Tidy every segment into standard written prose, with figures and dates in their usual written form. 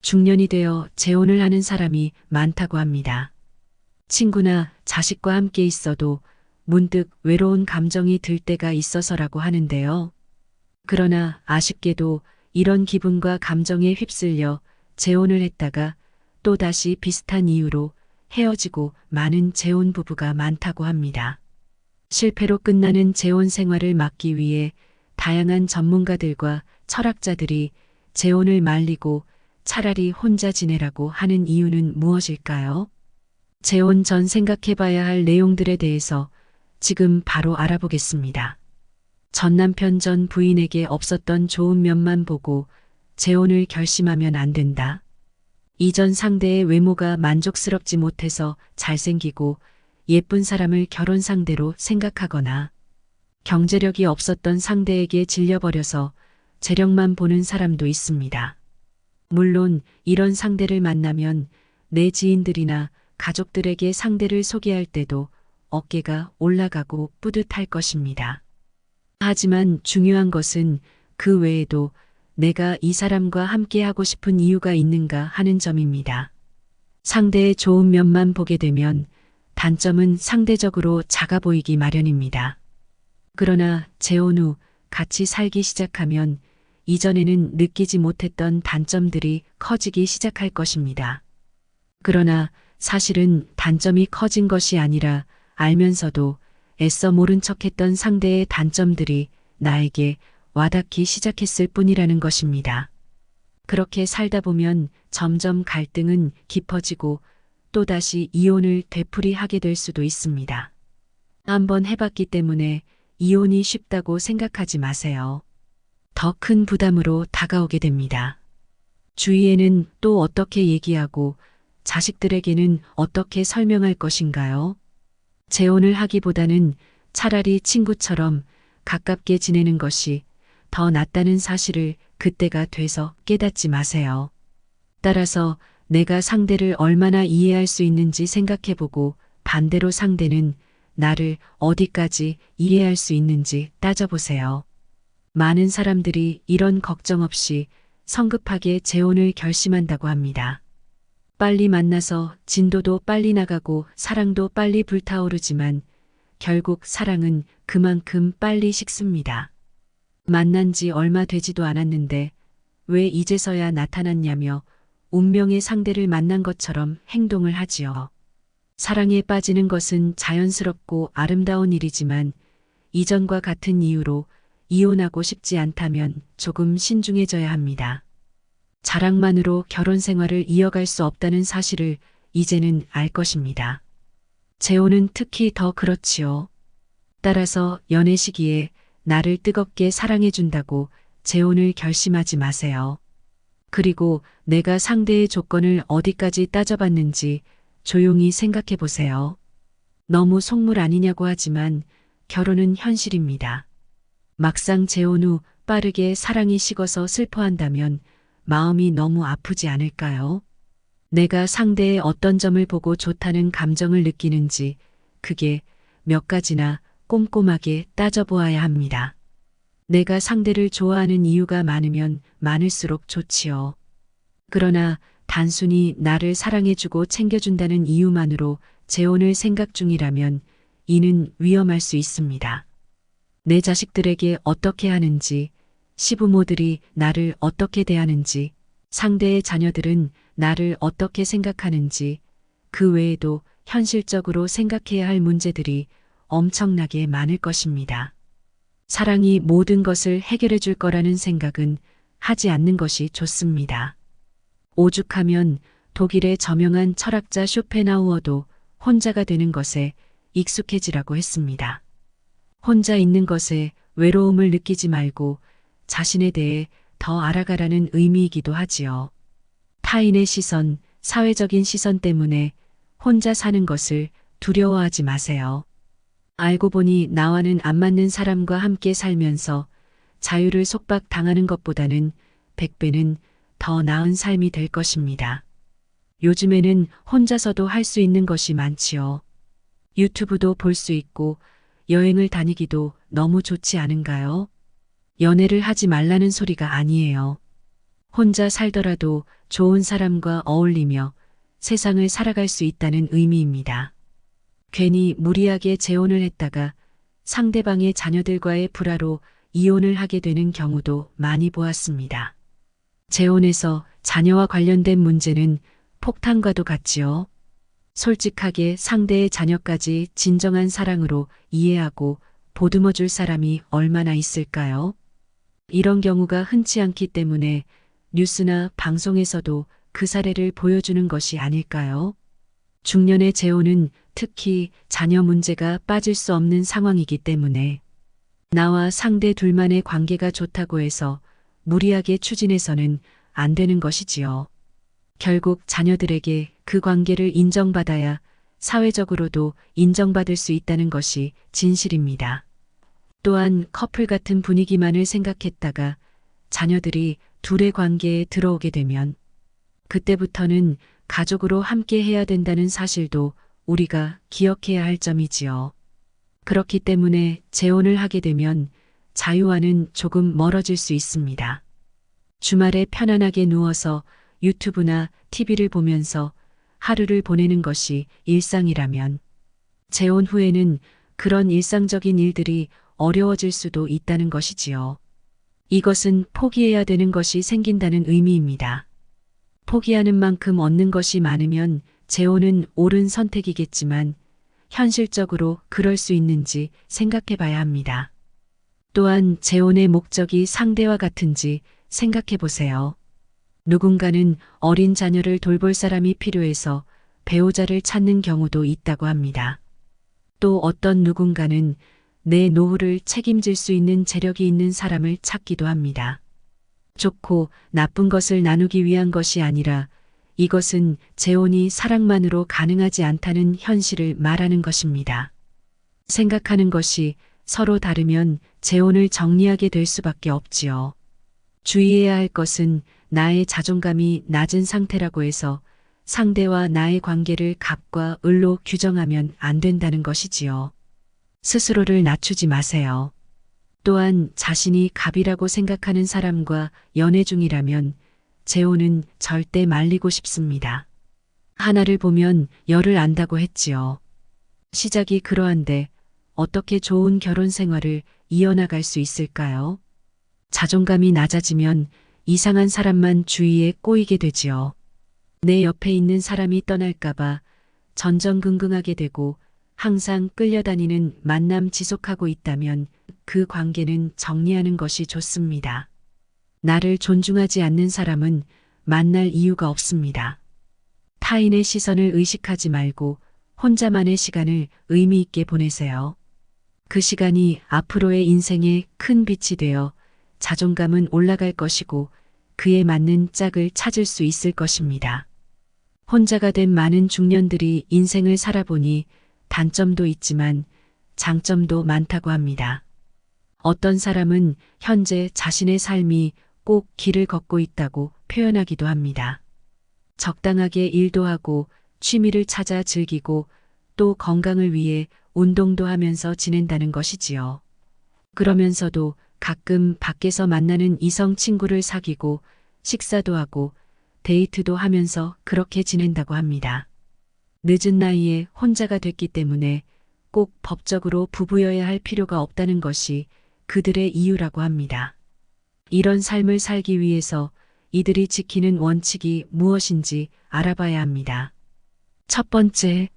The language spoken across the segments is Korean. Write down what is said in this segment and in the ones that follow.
중년이 되어 재혼을 하는 사람이 많다고 합니다. 친구나 자식과 함께 있어도 문득 외로운 감정이 들 때가 있어서라고 하는데요. 그러나 아쉽게도 이런 기분과 감정에 휩쓸려 재혼을 했다가 또다시 비슷한 이유로 헤어지고 많은 재혼 부부가 많다고 합니다. 실패로 끝나는 재혼 생활을 막기 위해 다양한 전문가들과 철학자들이 재혼을 말리고 차라리 혼자 지내라고 하는 이유는 무엇일까요? 재혼 전 생각해봐야 할 내용들에 대해서 지금 바로 알아보겠습니다. 전 남편 전 부인에게 없었던 좋은 면만 보고 재혼을 결심하면 안 된다. 이전 상대의 외모가 만족스럽지 못해서 잘생기고 예쁜 사람을 결혼 상대로 생각하거나 경제력이 없었던 상대에게 질려버려서 재력만 보는 사람도 있습니다. 물론 이런 상대를 만나면 내 지인들이나 가족들에게 상대를 소개할 때도 어깨가 올라가고 뿌듯할 것입니다. 하지만 중요한 것은 그 외에도 내가 이 사람과 함께 하고 싶은 이유가 있는가 하는 점입니다. 상대의 좋은 면만 보게 되면 단점은 상대적으로 작아 보이기 마련입니다. 그러나 재혼 후 같이 살기 시작하면 이전에는 느끼지 못했던 단점들이 커지기 시작할 것입니다. 그러나 사실은 단점이 커진 것이 아니라 알면서도 애써 모른 척했던 상대의 단점들이 나에게 와닿기 시작했을 뿐이라는 것입니다. 그렇게 살다 보면 점점 갈등은 깊어지고 또다시 이혼을 되풀이하게 될 수도 있습니다. 한번 해봤기 때문에 이혼이 쉽다고 생각하지 마세요. 더 큰 부담으로 다가오게 됩니다. 주위에는 또 어떻게 얘기하고 자식들에게는 어떻게 설명할 것인가요? 재혼을 하기보다는 차라리 친구처럼 가깝게 지내는 것이 더 낫다는 사실을 그때가 돼서 깨닫지 마세요. 따라서 내가 상대를 얼마나 이해할 수 있는지 생각해보고 반대로 상대는 나를 어디까지 이해할 수 있는지 따져보세요. 많은 사람들이 이런 걱정 없이 성급하게 재혼을 결심한다고 합니다. 빨리 만나서 진도도 빨리 나가고 사랑도 빨리 불타오르지만 결국 사랑은 그만큼 빨리 식습니다. 만난 지 얼마 되지도 않았는데 왜 이제서야 나타났냐며 운명의 상대를 만난 것처럼 행동을 하지요. 사랑에 빠지는 것은 자연스럽고 아름다운 일이지만 이전과 같은 이유로 이혼하고 싶지 않다면 조금 신중해져야 합니다. 자랑만으로 결혼 생활을 이어갈 수 없다는 사실을 이제는 알 것입니다. 재혼은 특히 더 그렇지요. 따라서 연애 시기에 나를 뜨겁게 사랑해준다고 재혼을 결심하지 마세요. 그리고 내가 상대의 조건을 어디까지 따져봤는지 조용히 생각해 보세요. 너무 속물 아니냐고 하지만 결혼은 현실입니다. 막상 재혼 후 빠르게 사랑이 식어서 슬퍼한다면 마음이 너무 아프지 않을까요? 내가 상대의 어떤 점을 보고 좋다는 감정을 느끼는지 그게 몇 가지나 꼼꼼하게 따져보아야 합니다. 내가 상대를 좋아하는 이유가 많으면 많을수록 좋지요. 그러나 단순히 나를 사랑해주고 챙겨준다는 이유만으로 재혼을 생각 중이라면 이는 위험할 수 있습니다. 내 자식들에게 어떻게 하는지, 시부모들이 나를 어떻게 대하는지, 상대의 자녀들은 나를 어떻게 생각하는지, 그 외에도 현실적으로 생각해야 할 문제들이 엄청나게 많을 것입니다. 사랑이 모든 것을 해결해 줄 거라는 생각은 하지 않는 것이 좋습니다. 오죽하면 독일의 저명한 철학자 쇼펜하우어도 혼자가 되는 것에 익숙해지라고 했습니다. 혼자 있는 것에 외로움을 느끼지 말고 자신에 대해 더 알아가라는 의미이기도 하지요. 타인의 시선, 사회적인 시선 때문에 혼자 사는 것을 두려워하지 마세요. 알고 보니 나와는 안 맞는 사람과 함께 살면서 자유를 속박당하는 것보다는 100배는 더 나은 삶이 될 것입니다. 요즘에는 혼자서도 할 수 있는 것이 많지요. 유튜브도 볼 수 있고 여행을 다니기도 너무 좋지 않은가요? 연애를 하지 말라는 소리가 아니에요. 혼자 살더라도 좋은 사람과 어울리며 세상을 살아갈 수 있다는 의미입니다. 괜히 무리하게 재혼을 했다가 상대방의 자녀들과의 불화로 이혼을 하게 되는 경우도 많이 보았습니다. 재혼에서 자녀와 관련된 문제는 폭탄과도 같지요. 솔직하게 상대의 자녀까지 진정한 사랑으로 이해하고 보듬어 줄 사람이 얼마나 있을까요? 이런 경우가 흔치 않기 때문에 뉴스나 방송에서도 그 사례를 보여주는 것이 아닐까요? 중년의 재혼은 특히 자녀 문제가 빠질 수 없는 상황이기 때문에 나와 상대 둘만의 관계가 좋다고 해서 무리하게 추진해서는 안 되는 것이지요. 결국 자녀들에게 그 관계를 인정받아야 사회적으로도 인정받을 수 있다는 것이 진실입니다. 또한 커플 같은 분위기만을 생각했다가 자녀들이 둘의 관계에 들어오게 되면 그때부터는 가족으로 함께 해야 된다는 사실도 우리가 기억해야 할 점이지요. 그렇기 때문에 재혼을 하게 되면 자유와는 조금 멀어질 수 있습니다. 주말에 편안하게 누워서 유튜브나 TV를 보면서 하루를 보내는 것이 일상이라면 재혼 후에는 그런 일상적인 일들이 어려워질 수도 있다는 것이지요. 이것은 포기해야 되는 것이 생긴다는 의미입니다. 포기하는 만큼 얻는 것이 많으면 재혼은 옳은 선택이겠지만 현실적으로 그럴 수 있는지 생각해 봐야 합니다. 또한 재혼의 목적이 상대와 같은지 생각해 보세요. 누군가는 어린 자녀를 돌볼 사람이 필요해서 배우자를 찾는 경우도 있다고 합니다. 또 어떤 누군가는 내 노후를 책임질 수 있는 재력이 있는 사람을 찾기도 합니다. 좋고 나쁜 것을 나누기 위한 것이 아니라 이것은 재혼이 사랑만으로 가능하지 않다는 현실을 말하는 것입니다. 생각하는 것이 서로 다르면 재혼을 정리하게 될 수밖에 없지요. 주의해야 할 것은 나의 자존감이 낮은 상태라고 해서 상대와 나의 관계를 갑과 을로 규정하면 안 된다는 것이지요. 스스로를 낮추지 마세요. 또한 자신이 갑이라고 생각하는 사람과 연애 중이라면 재혼은 절대 말리고 싶습니다. 하나를 보면 열을 안다고 했지요. 시작이 그러한데 어떻게 좋은 결혼 생활을 이어나갈 수 있을까요? 자존감이 낮아지면 이상한 사람만 주위에 꼬이게 되지요. 내 옆에 있는 사람이 떠날까봐 전전긍긍하게 되고 항상 끌려다니는 만남 지속하고 있다면 그 관계는 정리하는 것이 좋습니다. 나를 존중하지 않는 사람은 만날 이유가 없습니다. 타인의 시선을 의식하지 말고 혼자만의 시간을 의미 있게 보내세요. 그 시간이 앞으로의 인생에 큰 빛이 되어 자존감은 올라갈 것이고 그에 맞는 짝을 찾을 수 있을 것입니다. 혼자가 된 많은 중년들이 인생을 살아보니 단점도 있지만 장점도 많다고 합니다. 어떤 사람은 현재 자신의 삶이 꼭 길을 걷고 있다고 표현하기도 합니다. 적당하게 일도 하고 취미를 찾아 즐기고 또 건강을 위해 운동도 하면서 지낸다는 것이지요. 그러면서도 가끔 밖에서 만나는 이성 친구를 사귀고 식사도 하고 데이트도 하면서 그렇게 지낸다고 합니다. 늦은 나이에 혼자가 됐기 때문에 꼭 법적으로 부부여야 할 필요가 없다는 것이 그들의 이유라고 합니다. 이런 삶을 살기 위해서 이들이 지키는 원칙이 무엇인지 알아봐야 합니다. 첫 번째,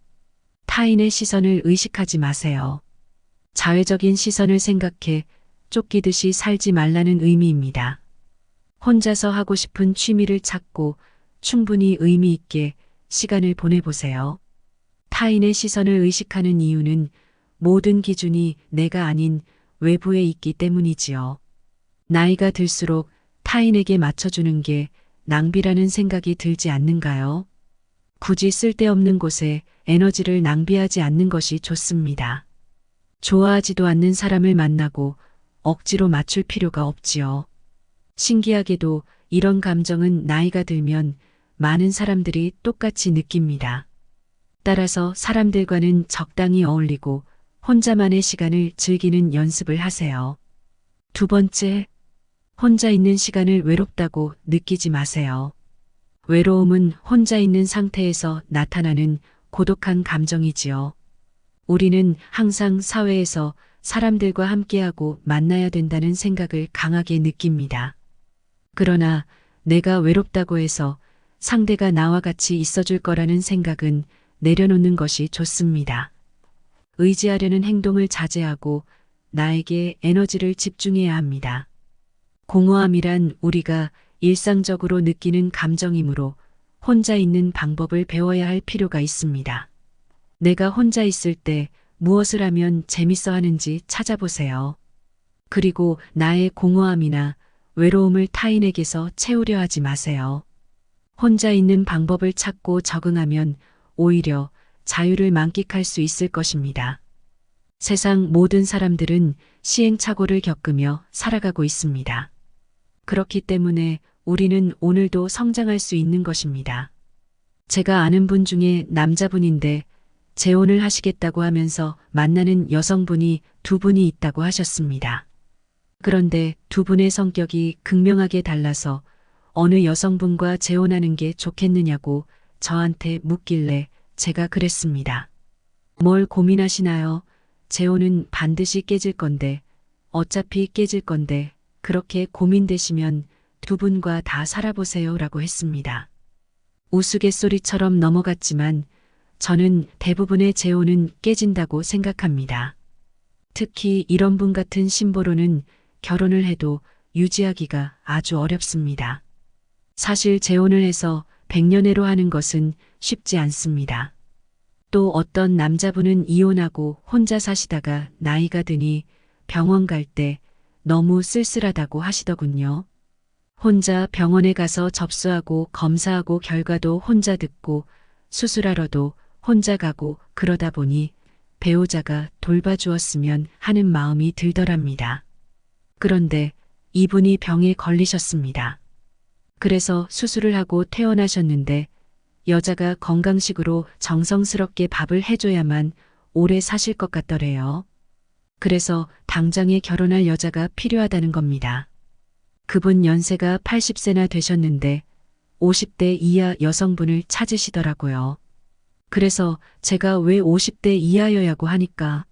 타인의 시선을 의식하지 마세요. 자외적인 시선을 생각해 쫓기듯이 살지 말라는 의미입니다. 혼자서 하고 싶은 취미를 찾고 충분히 의미 있게 시간을 보내보세요. 타인의 시선을 의식하는 이유는 모든 기준이 내가 아닌 외부에 있기 때문이지요. 나이가 들수록 타인에게 맞춰주는 게 낭비라는 생각이 들지 않는가요? 굳이 쓸데없는 곳에 에너지를 낭비하지 않는 것이 좋습니다. 좋아하지도 않는 사람을 만나고 억지로 맞출 필요가 없지요. 신기하게도 이런 감정은 나이가 들면 많은 사람들이 똑같이 느낍니다. 따라서 사람들과는 적당히 어울리고 혼자만의 시간을 즐기는 연습을 하세요. 두 번째, 혼자 있는 시간을 외롭다고 느끼지 마세요. 외로움은 혼자 있는 상태에서 나타나는 고독한 감정이지요. 우리는 항상 사회에서 사람들과 함께하고 만나야 된다는 생각을 강하게 느낍니다. 그러나 내가 외롭다고 해서 상대가 나와 같이 있어줄 거라는 생각은 내려놓는 것이 좋습니다. 의지하려는 행동을 자제하고 나에게 에너지를 집중해야 합니다. 공허함이란 우리가 일상적으로 느끼는 감정이므로 혼자 있는 방법을 배워야 할 필요가 있습니다. 내가 혼자 있을 때 무엇을 하면 재밌어 하는지 찾아보세요. 그리고 나의 공허함이나 외로움을 타인에게서 채우려 하지 마세요. 혼자 있는 방법을 찾고 적응하면 오히려 자유를 만끽할 수 있을 것입니다. 세상 모든 사람들은 시행착오를 겪으며 살아가고 있습니다. 그렇기 때문에 우리는 오늘도 성장할 수 있는 것입니다. 제가 아는 분 중에 남자분인데 재혼을 하시겠다고 하면서 만나는 여성분이 두 분이 있다고 하셨습니다. 그런데 두 분의 성격이 극명하게 달라서 어느 여성분과 재혼하는 게 좋겠느냐고 저한테 묻길래 제가 그랬습니다. 뭘 고민하시나요? 재혼은 반드시 깨질 건데, 어차피 깨질 건데, 그렇게 고민되시면 두 분과 다 살아보세요 라고 했습니다. 우스갯소리처럼 넘어갔지만 저는 대부분의 재혼은 깨진다고 생각합니다. 특히 이런 분 같은 심보로는 결혼을 해도 유지하기가 아주 어렵습니다. 사실 재혼을 해서 백년해로 하는 것은 쉽지 않습니다. 또 어떤 남자분은 이혼하고 혼자 사시다가 나이가 드니 병원 갈 때 너무 쓸쓸하다고 하시더군요. 혼자 병원에 가서 접수하고 검사하고 결과도 혼자 듣고 수술하러도 혼자 가고 그러다 보니 배우자가 돌봐주었으면 하는 마음이 들더랍니다. 그런데 이분이 병에 걸리셨습니다. 그래서 수술을 하고 퇴원하셨는데 여자가 건강식으로 정성스럽게 밥을 해줘야만 오래 사실 것 같더래요. 그래서 당장에 결혼할 여자가 필요하다는 겁니다. 그분 연세가 80세나 되셨는데 50대 이하 여성분을 찾으시더라고요. 그래서 제가 왜 50대 이하여야고 하니까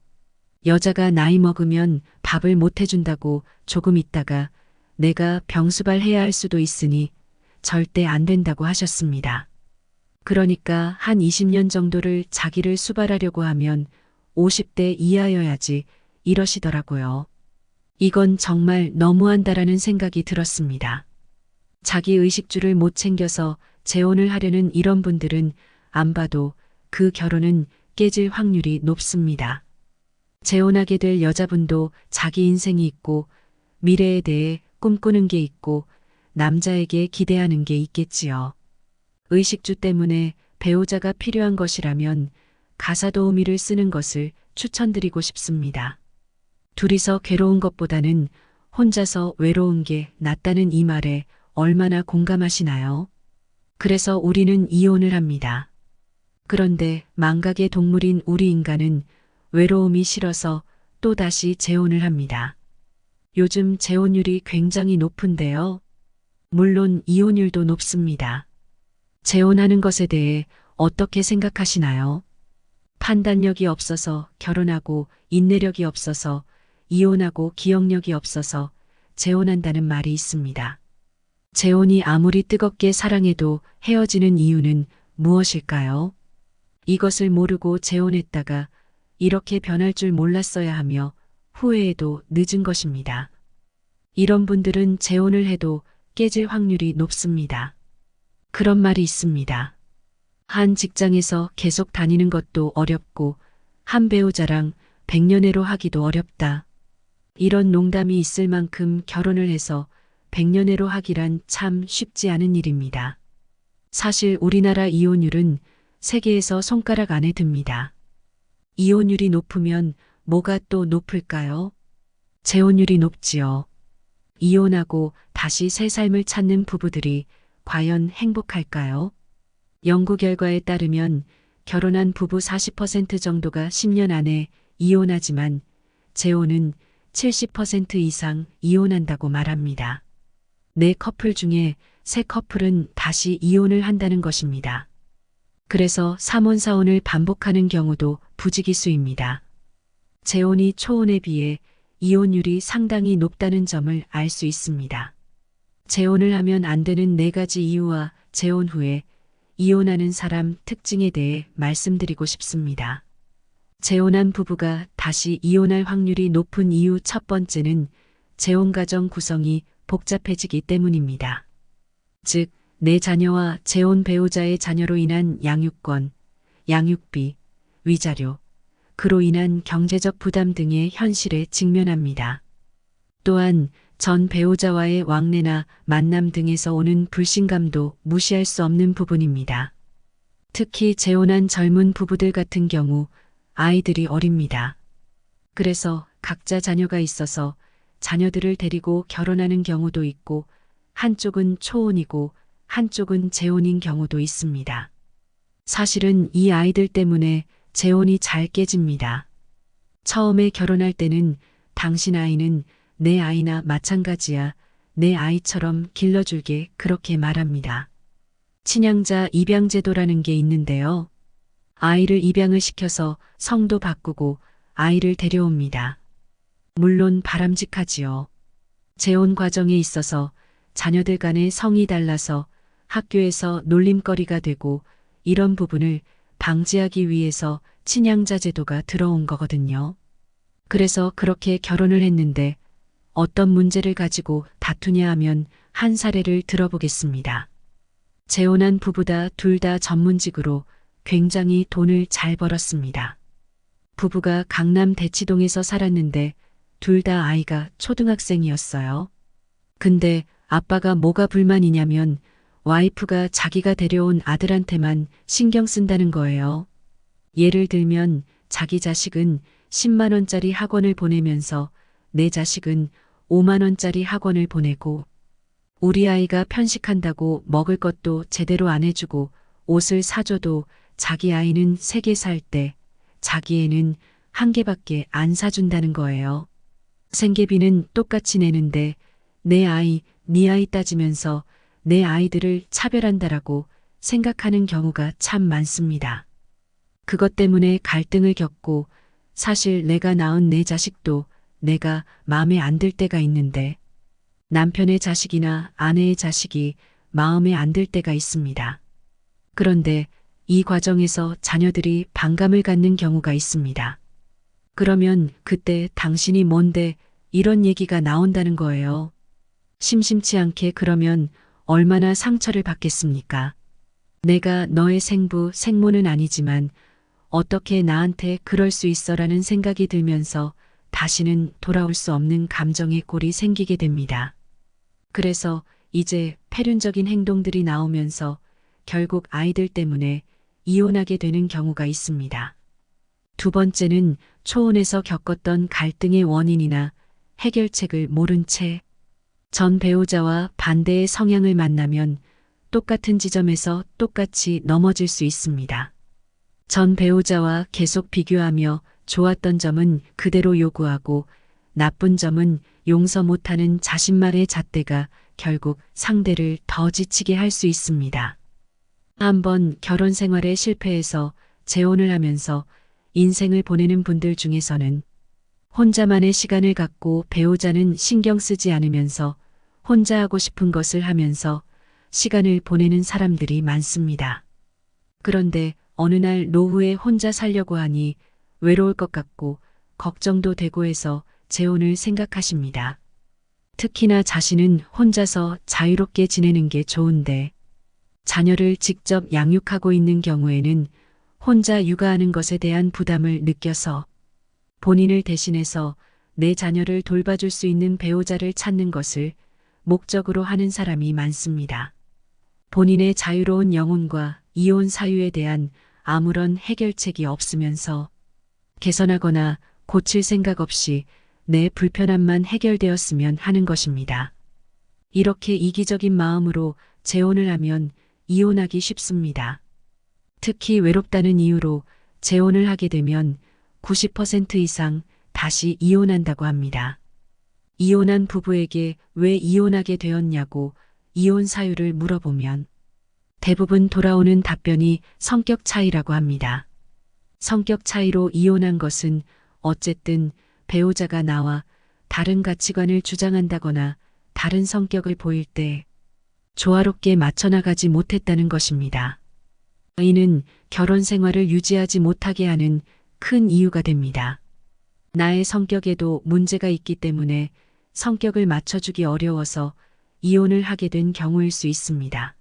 여자가 나이 먹으면 밥을 못 해준다고 조금 있다가 내가 병수발해야 할 수도 있으니 절대 안 된다고 하셨습니다. 그러니까 한 20년 정도를 자기를 수발하려고 하면 50대 이하여야지 이러시더라고요. 이건 정말 너무한다라는 생각이 들었습니다. 자기 의식주를 못 챙겨서 재혼을 하려는 이런 분들은 안 봐도 그 결혼은 깨질 확률이 높습니다. 재혼하게 될 여자분도 자기 인생이 있고 미래에 대해 꿈꾸는 게 있고 남자에게 기대하는 게 있겠지요. 의식주 때문에 배우자가 필요한 것이라면 가사도우미를 쓰는 것을 추천드리고 싶습니다. 둘이서 괴로운 것보다는 혼자서 외로운 게 낫다는 이 말에 얼마나 공감하시나요? 그래서 우리는 이혼을 합니다. 그런데 망각의 동물인 우리 인간은 외로움이 싫어서 또다시 재혼을 합니다. 요즘 재혼율이 굉장히 높은데요. 물론 이혼율도 높습니다. 재혼하는 것에 대해 어떻게 생각하시나요? 판단력이 없어서 결혼하고 인내력이 없어서 이혼하고 기억력이 없어서 재혼한다는 말이 있습니다. 재혼이 아무리 뜨겁게 사랑해도 헤어지는 이유는 무엇일까요? 이것을 모르고 재혼했다가 이렇게 변할 줄 몰랐어야 하며 후회해도 늦은 것입니다. 이런 분들은 재혼을 해도 깨질 확률이 높습니다. 그런 말이 있습니다. 한 직장에서 계속 다니는 것도 어렵고 한 배우자랑 백년해로 하기도 어렵다. 이런 농담이 있을 만큼 결혼을 해서 백년해로 하기란 참 쉽지 않은 일입니다. 사실 우리나라 이혼율은 세계에서 손가락 안에 듭니다. 이혼율이 높으면 뭐가 또 높을까요? 재혼율이 높지요. 이혼하고 다시 새 삶을 찾는 부부들이 과연 행복할까요? 연구 결과에 따르면 결혼한 부부 40% 정도가 10년 안에 이혼하지만 재혼은 70% 이상 이혼한다고 말합니다. 네 커플 중에 새 커플은 다시 이혼을 한다는 것입니다. 그래서 삼혼사혼을 반복하는 경우도 부지기수입니다. 재혼이 초혼에 비해 이혼율이 상당히 높다는 점을 알 수 있습니다. 재혼을 하면 안 되는 4가지 이유와 재혼 후에 이혼하는 사람 특징에 대해 말씀드리고 싶습니다. 재혼한 부부가 다시 이혼할 확률이 높은 이유 첫 번째는 재혼가정 구성이 복잡해지기 때문입니다. 즉, 내 자녀와 재혼 배우자의 자녀로 인한 양육권, 양육비, 위자료, 그로 인한 경제적 부담 등의 현실에 직면합니다. 또한 전 배우자와의 왕래나 만남 등에서 오는 불신감도 무시할 수 없는 부분입니다. 특히 재혼한 젊은 부부들 같은 경우 아이들이 어립니다. 그래서 각자 자녀가 있어서 자녀들을 데리고 결혼하는 경우도 있고 한쪽은 초혼이고 한쪽은 재혼인 경우도 있습니다. 사실은 이 아이들 때문에 재혼이 잘 깨집니다. 처음에 결혼할 때는 당신 아이는 내 아이나 마찬가지야. 내 아이처럼 길러줄게 그렇게 말합니다. 친양자 입양제도라는 게 있는데요. 아이를 입양을 시켜서 성도 바꾸고 아이를 데려옵니다. 물론 바람직하지요. 재혼 과정에 있어서 자녀들 간의 성이 달라서 학교에서 놀림거리가 되고 이런 부분을 방지하기 위해서 친양자 제도가 들어온 거거든요. 그래서 그렇게 결혼을 했는데 어떤 문제를 가지고 다투냐 하면 한 사례를 들어보겠습니다. 재혼한 부부다 둘 다 전문직으로 굉장히 돈을 잘 벌었습니다. 부부가 강남 대치동에서 살았는데 둘 다 아이가 초등학생이었어요. 근데 아빠가 뭐가 불만이냐면 와이프가 자기가 데려온 아들한테만 신경 쓴다는 거예요. 예를 들면 자기 자식은 10만 원짜리 학원을 보내면서 내 자식은 5만 원짜리 학원을 보내고 우리 아이가 편식한다고 먹을 것도 제대로 안 해주고 옷을 사줘도 자기 아이는 3개 살 때 자기 애는 1개밖에 안 사준다는 거예요. 생계비는 똑같이 내는데 내 아이, 네 아이 따지면서 내 아이들을 차별한다라고 생각하는 경우가 참 많습니다. 그것 때문에 갈등을 겪고 사실 내가 낳은 내 자식도 내가 마음에 안 들 때가 있는데 남편의 자식이나 아내의 자식이 마음에 안 들 때가 있습니다. 그런데 이 과정에서 자녀들이 반감을 갖는 경우가 있습니다. 그러면 그때 당신이 뭔데 이런 얘기가 나온다는 거예요. 심심치 않게 그러면 얼마나 상처를 받겠습니까? 내가 너의 생부, 생모는 아니지만 어떻게 나한테 그럴 수 있어라는 생각이 들면서 다시는 돌아올 수 없는 감정의 꼴이 생기게 됩니다. 그래서 이제 폐륜적인 행동들이 나오면서 결국 아이들 때문에 이혼하게 되는 경우가 있습니다. 두 번째는 초혼에서 겪었던 갈등의 원인이나 해결책을 모른 채 전 배우자와 반대의 성향을 만나면 똑같은 지점에서 똑같이 넘어질 수 있습니다. 전 배우자와 계속 비교하며 좋았던 점은 그대로 요구하고 나쁜 점은 용서 못하는 자신만의 잣대가 결국 상대를 더 지치게 할 수 있습니다. 한번 결혼 생활에 실패해서 재혼을 하면서 인생을 보내는 분들 중에서는 혼자만의 시간을 갖고 배우자는 신경 쓰지 않으면서 혼자 하고 싶은 것을 하면서 시간을 보내는 사람들이 많습니다. 그런데 어느 날 노후에 혼자 살려고 하니 외로울 것 같고 걱정도 되고 해서 재혼을 생각하십니다. 특히나 자신은 혼자서 자유롭게 지내는 게 좋은데 자녀를 직접 양육하고 있는 경우에는 혼자 육아하는 것에 대한 부담을 느껴서 본인을 대신해서 내 자녀를 돌봐줄 수 있는 배우자를 찾는 것을 목적으로 하는 사람이 많습니다. 본인의 자유로운 영혼과 이혼 사유에 대한 아무런 해결책이 없으면서 개선하거나 고칠 생각 없이 내 불편함만 해결되었으면 하는 것입니다. 이렇게 이기적인 마음으로 재혼을 하면 이혼하기 쉽습니다. 특히 외롭다는 이유로 재혼을 하게 되면 90% 이상 다시 이혼한다고 합니다. 이혼한 부부에게 왜 이혼하게 되었냐고 이혼 사유를 물어보면 대부분 돌아오는 답변이 성격 차이라고 합니다. 성격 차이로 이혼한 것은 어쨌든 배우자가 나와 다른 가치관을 주장한다거나 다른 성격을 보일 때 조화롭게 맞춰나가지 못했다는 것입니다. 이는 결혼 생활을 유지하지 못하게 하는 큰 이유가 됩니다. 나의 성격에도 문제가 있기 때문에 성격을 맞춰주기 어려워서 이혼을 하게 된 경우일 수 있습니다.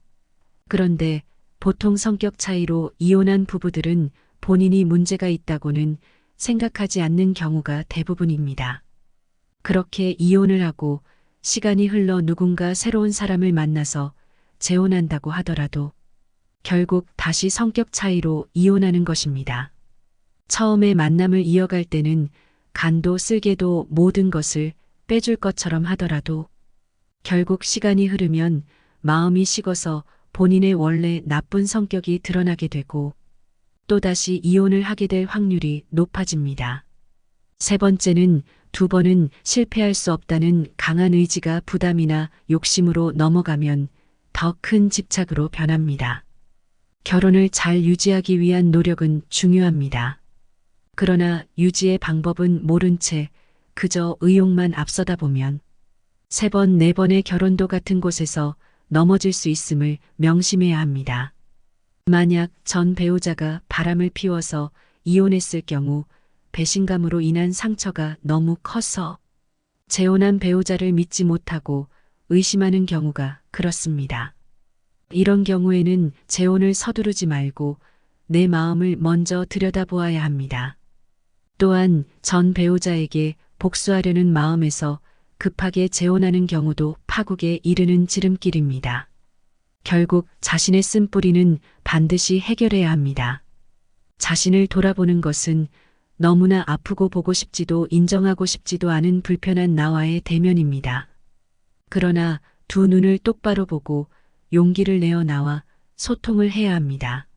그런데 보통 성격 차이로 이혼한 부부들은 본인이 문제가 있다고는 생각하지 않는 경우가 대부분입니다. 그렇게 이혼을 하고 시간이 흘러 누군가 새로운 사람을 만나서 재혼한다고 하더라도 결국 다시 성격 차이로 이혼하는 것입니다. 처음에 만남을 이어갈 때는 간도 쓸개도 모든 것을 빼줄 것처럼 하더라도 결국 시간이 흐르면 마음이 식어서 본인의 원래 나쁜 성격이 드러나게 되고 또다시 이혼을 하게 될 확률이 높아집니다. 세 번째는 두 번은 실패할 수 없다는 강한 의지가 부담이나 욕심으로 넘어가면 더 큰 집착으로 변합니다. 결혼을 잘 유지하기 위한 노력은 중요합니다. 그러나 유지의 방법은 모른 채 그저 의욕만 앞서다 보면 세 번, 네 번의 결혼도 같은 곳에서 넘어질 수 있음을 명심해야 합니다. 만약 전 배우자가 바람을 피워서 이혼했을 경우 배신감으로 인한 상처가 너무 커서 재혼한 배우자를 믿지 못하고 의심하는 경우가 그렇습니다. 이런 경우에는 재혼을 서두르지 말고 내 마음을 먼저 들여다보아야 합니다. 또한 전 배우자에게 복수하려는 마음에서 급하게 재혼하는 경우도 파국에 이르는 지름길입니다. 결국 자신의 쓴뿌리는 반드시 해결해야 합니다. 자신을 돌아보는 것은 너무나 아프고 보고 싶지도 인정하고 싶지도 않은 불편한 나와의 대면입니다. 그러나 두 눈을 똑바로 보고 용기를 내어 나와 소통을 해야 합니다.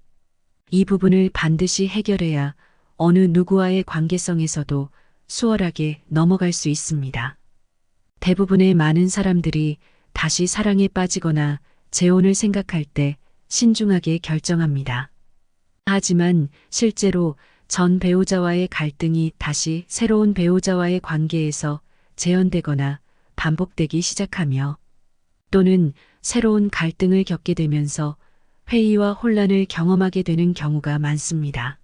이 부분을 반드시 해결해야 어느 누구와의 관계성에서도 수월하게 넘어갈 수 있습니다. 대부분의 많은 사람들이 다시 사랑에 빠지거나 재혼을 생각할 때 신중하게 결정합니다. 하지만 실제로 전 배우자와의 갈등이 다시 새로운 배우자와의 관계에서 재현되거나 반복되기 시작하며 또는 새로운 갈등을 겪게 되면서 회의와 혼란을 경험하게 되는 경우가 많습니다.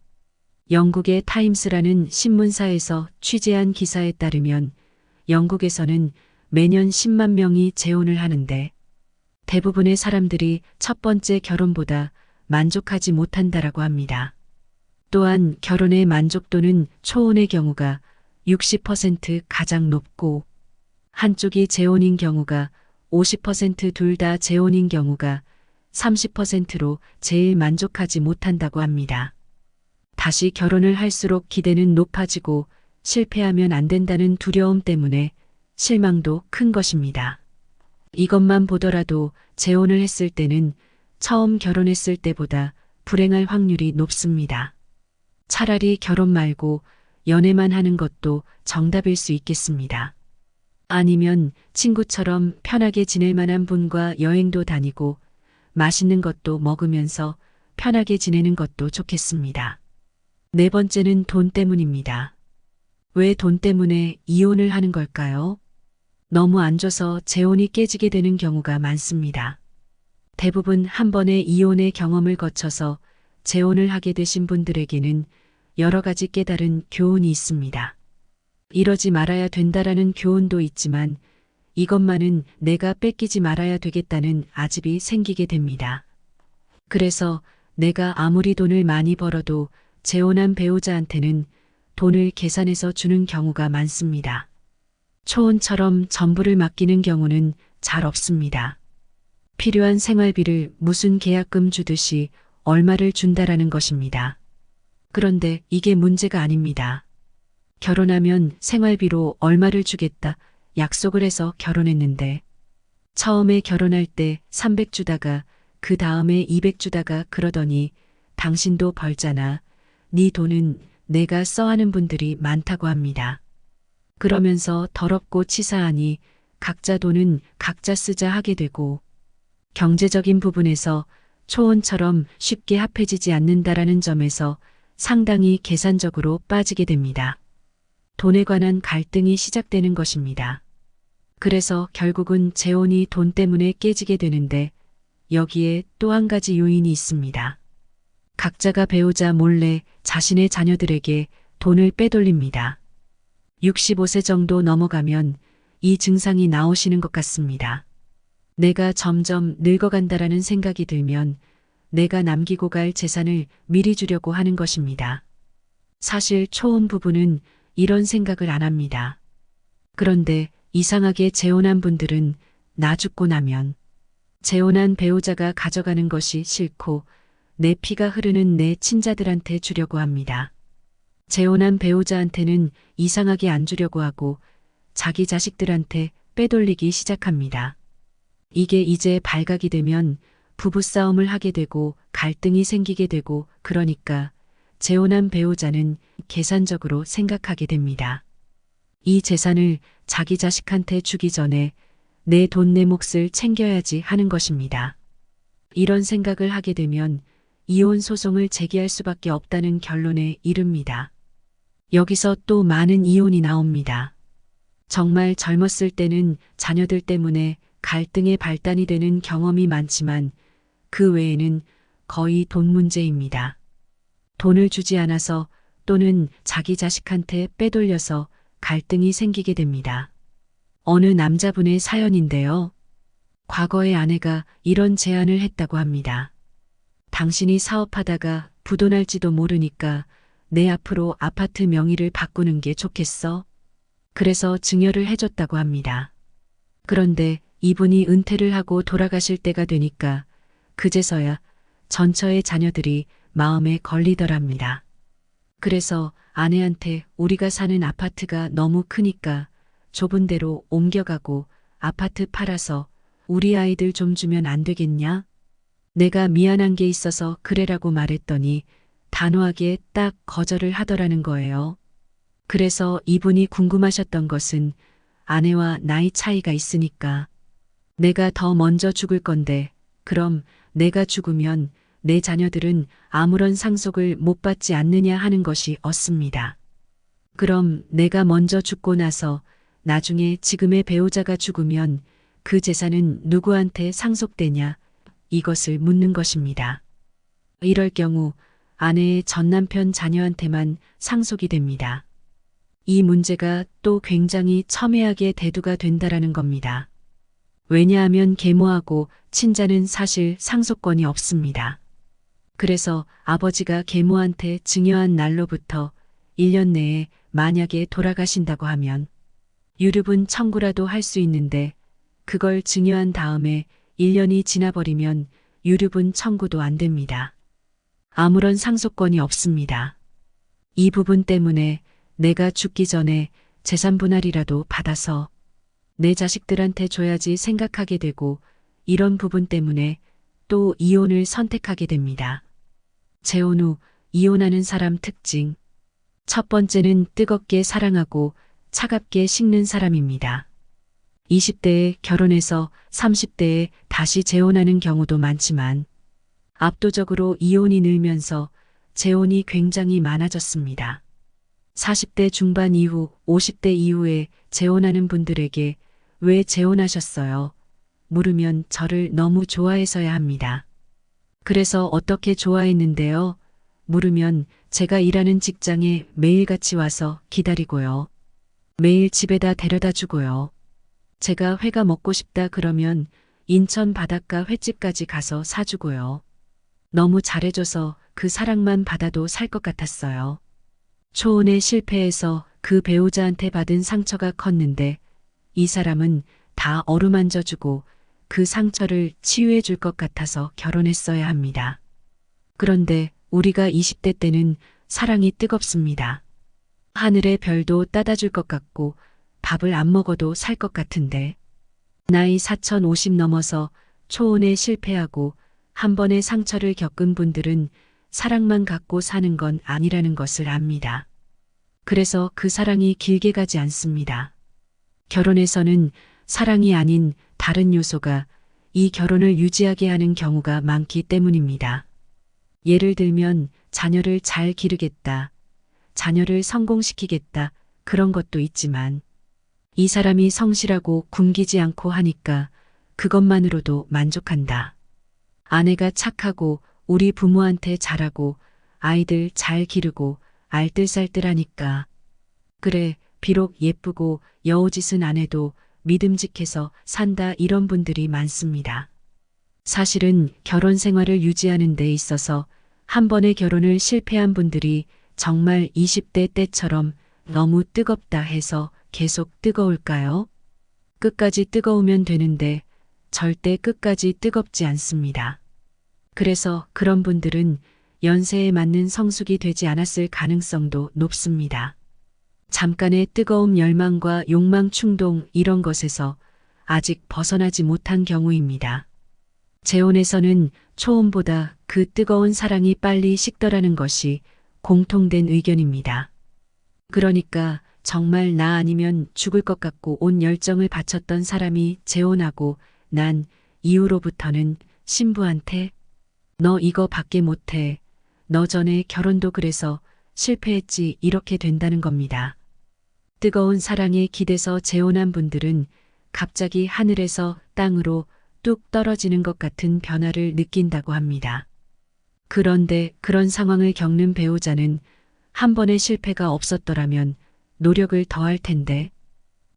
영국의 타임스라는 신문사에서 취재한 기사에 따르면 영국에서는 매년 10만 명이 재혼을 하는데 대부분의 사람들이 첫 번째 결혼보다 만족하지 못한다라고 합니다. 또한 결혼의 만족도는 초혼의 경우가 60% 가장 높고 한쪽이 재혼인 경우가 50% 둘 다 재혼인 경우가 30%로 제일 만족하지 못한다고 합니다. 다시 결혼을 할수록 기대는 높아지고 실패하면 안 된다는 두려움 때문에 실망도 큰 것입니다. 이것만 보더라도 재혼을 했을 때는 처음 결혼했을 때보다 불행할 확률이 높습니다. 차라리 결혼 말고 연애만 하는 것도 정답일 수 있겠습니다. 아니면 친구처럼 편하게 지낼 만한 분과 여행도 다니고 맛있는 것도 먹으면서 편하게 지내는 것도 좋겠습니다. 네 번째는 돈 때문입니다. 왜 돈 때문에 이혼을 하는 걸까요? 너무 안 줘서 재혼이 깨지게 되는 경우가 많습니다. 대부분 한 번의 이혼의 경험을 거쳐서 재혼을 하게 되신 분들에게는 여러 가지 깨달은 교훈이 있습니다. 이러지 말아야 된다라는 교훈도 있지만 이것만은 내가 뺏기지 말아야 되겠다는 아집이 생기게 됩니다. 그래서 내가 아무리 돈을 많이 벌어도 재혼한 배우자한테는 돈을 계산해서 주는 경우가 많습니다. 초혼처럼 전부를 맡기는 경우는 잘 없습니다. 필요한 생활비를 무슨 계약금 주듯이 얼마를 준다라는 것입니다. 그런데 이게 문제가 아닙니다. 결혼하면 생활비로 얼마를 주겠다 약속을 해서 결혼했는데 처음에 결혼할 때 300 주다가 그 다음에 200 주다가 그러더니 당신도 벌잖아. 네 돈은 내가 써 하는 분들이 많다고 합니다. 그러면서 더럽고 치사하니 각자 돈은 각자 쓰자 하게 되고 경제적인 부분에서 초혼처럼 쉽게 합해지지 않는다라는 점에서 상당히 계산적으로 빠지게 됩니다. 돈에 관한 갈등이 시작되는 것입니다. 그래서 결국은 재혼이 돈 때문에 깨지게 되는데 여기에 또 한 가지 요인이 있습니다. 각자가 배우자 몰래 자신의 자녀들에게 돈을 빼돌립니다. 65세 정도 넘어가면 이 증상이 나오시는 것 같습니다. 내가 점점 늙어간다라는 생각이 들면 내가 남기고 갈 재산을 미리 주려고 하는 것입니다. 사실 초혼 부부는 이런 생각을 안 합니다. 그런데 이상하게 재혼한 분들은 나 죽고 나면 재혼한 배우자가 가져가는 것이 싫고 내 피가 흐르는 내 친자들한테 주려고 합니다. 재혼한 배우자한테는 이상하게 안 주려고 하고 자기 자식들한테 빼돌리기 시작합니다. 이게 이제 발각이 되면 부부싸움을 하게 되고 갈등이 생기게 되고 그러니까 재혼한 배우자는 계산적으로 생각하게 됩니다. 이 재산을 자기 자식한테 주기 전에 내 돈 내 몫을 챙겨야지 하는 것입니다. 이런 생각을 하게 되면 이혼 소송을 제기할 수밖에 없다는 결론에 이릅니다. 여기서 또 많은 이혼이 나옵니다. 정말 젊었을 때는 자녀들 때문에 갈등의 발단이 되는 경험이 많지만 그 외에는 거의 돈 문제입니다. 돈을 주지 않아서 또는 자기 자식한테 빼돌려서 갈등이 생기게 됩니다. 어느 남자분의 사연인데요. 과거에 아내가 이런 제안을 했다고 합니다. 당신이 사업하다가 부도날지도 모르니까 내 앞으로 아파트 명의를 바꾸는 게 좋겠어? 그래서 증여를 해줬다고 합니다. 그런데 이분이 은퇴를 하고 돌아가실 때가 되니까 그제서야 전처의 자녀들이 마음에 걸리더랍니다. 그래서 아내한테 우리가 사는 아파트가 너무 크니까 좁은 데로 옮겨가고 아파트 팔아서 우리 아이들 좀 주면 안 되겠냐? 내가 미안한 게 있어서 그래라고 말했더니 단호하게 딱 거절을 하더라는 거예요. 그래서 이분이 궁금하셨던 것은 아내와 나이 차이가 있으니까 내가 더 먼저 죽을 건데 그럼 내가 죽으면 내 자녀들은 아무런 상속을 못 받지 않느냐 하는 것이 었습니다. 그럼 내가 먼저 죽고 나서 나중에 지금의 배우자가 죽으면 그 재산은 누구한테 상속되냐 이것을 묻는 것입니다. 이럴 경우 아내의 전 남편 자녀한테만 상속이 됩니다. 이 문제가 또 굉장히 첨예하게 대두가 된다라는 겁니다. 왜냐하면 계모하고 친자는 사실 상속권이 없습니다. 그래서 아버지가 계모한테 증여한 날로부터 1년 내에 만약에 돌아가신다고 하면 유류분 청구라도 할 수 있는데 그걸 증여한 다음에 1년이 지나버리면 유류분 청구도 안 됩니다. 아무런 상속권이 없습니다. 이 부분 때문에 내가 죽기 전에 재산 분할이라도 받아서 내 자식들한테 줘야지 생각하게 되고 이런 부분 때문에 또 이혼을 선택하게 됩니다. 재혼 후 이혼하는 사람 특징. 첫 번째는 뜨겁게 사랑하고 차갑게 식는 사람입니다. 20대에 결혼해서 30대에 다시 재혼하는 경우도 많지만 압도적으로 이혼이 늘면서 재혼이 굉장히 많아졌습니다. 40대 중반 이후 50대 이후에 재혼하는 분들에게 왜 재혼하셨어요? 물으면 저를 너무 좋아해서야 합니다. 그래서 어떻게 좋아했는데요? 물으면 제가 일하는 직장에 매일같이 와서 기다리고요. 매일 집에다 데려다 주고요. 제가 회가 먹고 싶다 그러면 인천 바닷가 횟집까지 가서 사주고요. 너무 잘해줘서 그 사랑만 받아도 살 것 같았어요. 초혼에 실패해서 그 배우자한테 받은 상처가 컸는데 이 사람은 다 어루만져주고 그 상처를 치유해 줄 것 같아서 결혼했어야 합니다. 그런데 우리가 20대 때는 사랑이 뜨겁습니다. 하늘의 별도 따다 줄 것 같고 밥을 안 먹어도 살 것 같은데 나이 4050 넘어서 초혼에 실패하고 한 번의 상처를 겪은 분들은 사랑만 갖고 사는 건 아니라는 것을 압니다. 그래서 그 사랑이 길게 가지 않습니다. 결혼에서는 사랑이 아닌 다른 요소가 이 결혼을 유지하게 하는 경우가 많기 때문입니다. 예를 들면 자녀를 잘 기르겠다, 자녀를 성공시키겠다, 그런 것도 있지만 이 사람이 성실하고 굶기지 않고 하니까 그것만으로도 만족한다. 아내가 착하고 우리 부모한테 잘하고 아이들 잘 기르고 알뜰살뜰하니까. 그래, 비록 예쁘고 여우짓은 안 해도 믿음직해서 산다, 이런 분들이 많습니다. 사실은 결혼 생활을 유지하는 데 있어서 한 번의 결혼을 실패한 분들이 정말 20대 때처럼 너무 뜨겁다 해서 계속 뜨거울까요? 끝까지 뜨거우면 되는데 절대 끝까지 뜨겁지 않습니다. 그래서 그런 분들은 연세에 맞는 성숙이 되지 않았을 가능성도 높습니다. 잠깐의 뜨거움, 열망과 욕망, 충동, 이런 것에서 아직 벗어나지 못한 경우입니다. 재혼에서는 초혼보다 그 뜨거운 사랑이 빨리 식더라는 것이 공통된 의견입니다. 그러니까 정말 나 아니면 죽을 것 같고 온 열정을 바쳤던 사람이 재혼하고 난 이후로부터는 신부한테 너 이거 밖에 못해, 너 전에 결혼도 그래서 실패했지, 이렇게 된다는 겁니다. 뜨거운 사랑에 기대서 재혼한 분들은 갑자기 하늘에서 땅으로 뚝 떨어지는 것 같은 변화를 느낀다고 합니다. 그런데 그런 상황을 겪는 배우자는 한 번의 실패가 없었더라면 노력을 더할 텐데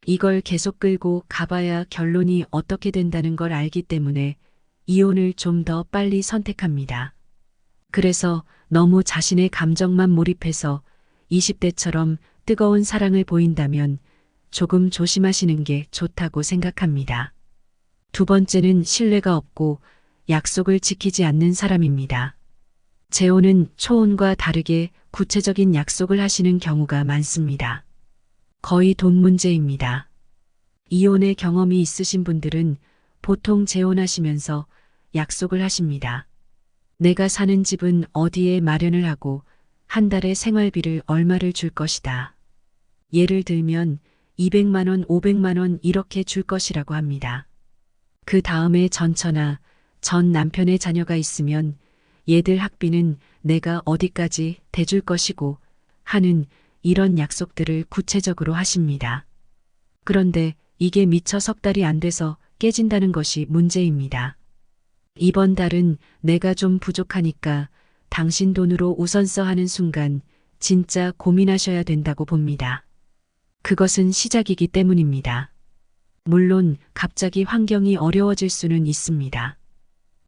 이걸 계속 끌고 가봐야 결론이 어떻게 된다는 걸 알기 때문에 이혼을 좀 더 빨리 선택합니다. 그래서 너무 자신의 감정만 몰입해서 20대처럼 뜨거운 사랑을 보인다면 조금 조심하시는 게 좋다고 생각합니다. 두 번째는 신뢰가 없고 약속을 지키지 않는 사람입니다. 재혼은 초혼과 다르게 구체적인 약속을 하시는 경우가 많습니다. 거의 돈 문제입니다. 이혼의 경험이 있으신 분들은 보통 재혼하시면서 약속을 하십니다. 내가 사는 집은 어디에 마련을 하고 한 달에 생활비를 얼마를 줄 것이다. 예를 들면 200만 원, 500만 원 이렇게 줄 것이라고 합니다. 그 다음에 전처나 전 남편의 자녀가 있으면 얘들 학비는 내가 어디까지 대줄 것이고 하는 이런 약속들을 구체적으로 하십니다. 그런데 이게 미처 석 달이 안 돼서 깨진다는 것이 문제입니다. 이번 달은 내가 좀 부족하니까 당신 돈으로 우선 써 하는 순간 진짜 고민하셔야 된다고 봅니다. 그것은 시작이기 때문입니다. 물론 갑자기 환경이 어려워질 수는 있습니다.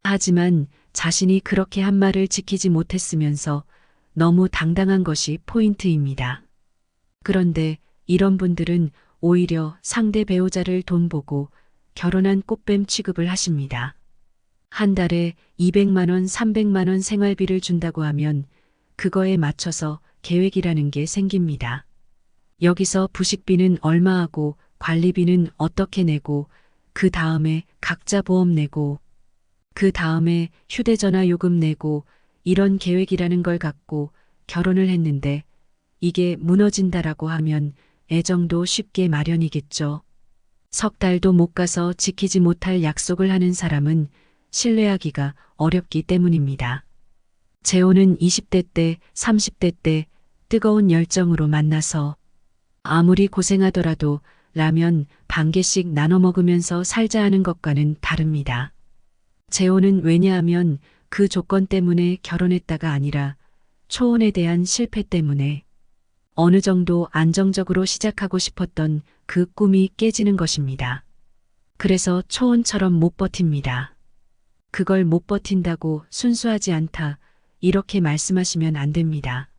하지만 자신이 그렇게 한 말을 지키지 못했으면서 너무 당당한 것이 포인트입니다. 그런데 이런 분들은 오히려 상대 배우자를 돈 보고 결혼한 꽃뱀 취급을 하십니다. 한 달에 200만 원, 300만 원 생활비를 준다고 하면 그거에 맞춰서 계획이라는 게 생깁니다. 여기서 부식비는 얼마 하고 관리비는 어떻게 내고 그 다음에 각자 보험 내고 그 다음에 휴대전화 요금 내고 이런 계획이라는 걸 갖고 결혼을 했는데 이게 무너진다라고 하면 애정도 쉽게 마련이겠죠. 석 달도 못 가서 지키지 못할 약속을 하는 사람은 신뢰하기가 어렵기 때문입니다. 재혼은 20대 때, 30대 때 뜨거운 열정으로 만나서 아무리 고생하더라도 라면 반 개씩 나눠 먹으면서 살자 하는 것과는 다릅니다. 재혼은 왜냐하면 그 조건 때문에 결혼했다가 아니라 초혼에 대한 실패 때문에 어느 정도 안정적으로 시작하고 싶었던 그 꿈이 깨지는 것입니다. 그래서 초혼처럼 못 버팁니다. 그걸 못 버틴다고 순수하지 않다, 이렇게 말씀하시면 안 됩니다.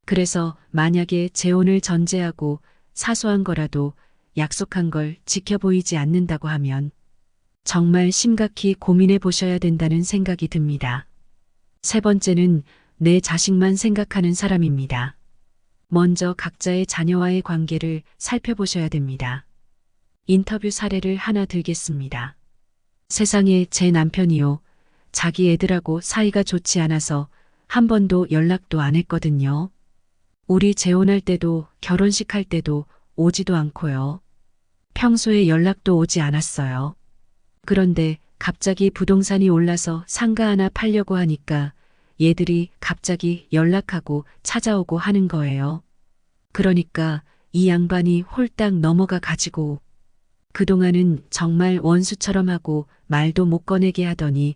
그래서 만약에 재혼을 전제하고 사소한 거라도 약속한 걸 지켜 보이지 않는다고 하면 정말 심각히 고민해 보셔야 된다는 생각이 듭니다. 세 번째는 내 자식만 생각하는 사람입니다. 먼저 각자의 자녀와의 관계를 살펴보셔야 됩니다. 인터뷰 사례를 하나 들겠습니다. 세상에 제 남편이요. 자기 애들하고 사이가 좋지 않아서 한 번도 연락도 안 했거든요. 우리 재혼할 때도 결혼식 할 때도 오지도 않고요. 평소에 연락도 오지 않았어요. 그런데 갑자기 부동산이 올라서 상가 하나 팔려고 하니까 얘들이 갑자기 연락하고 찾아오고 하는 거예요. 그러니까 이 양반이 홀딱 넘어가 가지고 그동안은 정말 원수처럼 하고 말도 못 꺼내게 하더니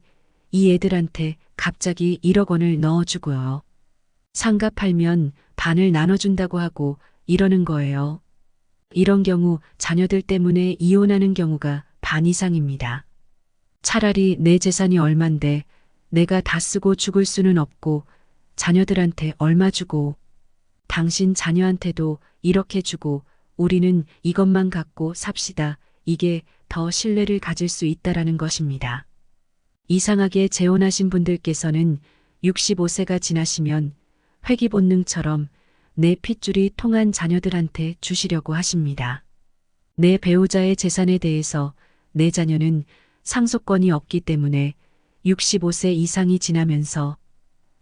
이 애들한테 갑자기 1억 원을 넣어주고요. 상가 팔면 반을 나눠준다고 하고 이러는 거예요. 이런 경우 자녀들 때문에 이혼하는 경우가 반 이상입니다. 차라리 내 재산이 얼만데 내가 다 쓰고 죽을 수는 없고 자녀들한테 얼마 주고 당신 자녀한테도 이렇게 주고 우리는 이것만 갖고 삽시다. 이게 더 신뢰를 가질 수 있다라는 것입니다. 이상하게 재혼하신 분들께서는 65세가 지나시면 회귀 본능처럼 내 핏줄이 통한 자녀들한테 주시려고 하십니다. 내 배우자의 재산에 대해서 내 자녀는 상속권이 없기 때문에 65세 이상이 지나면서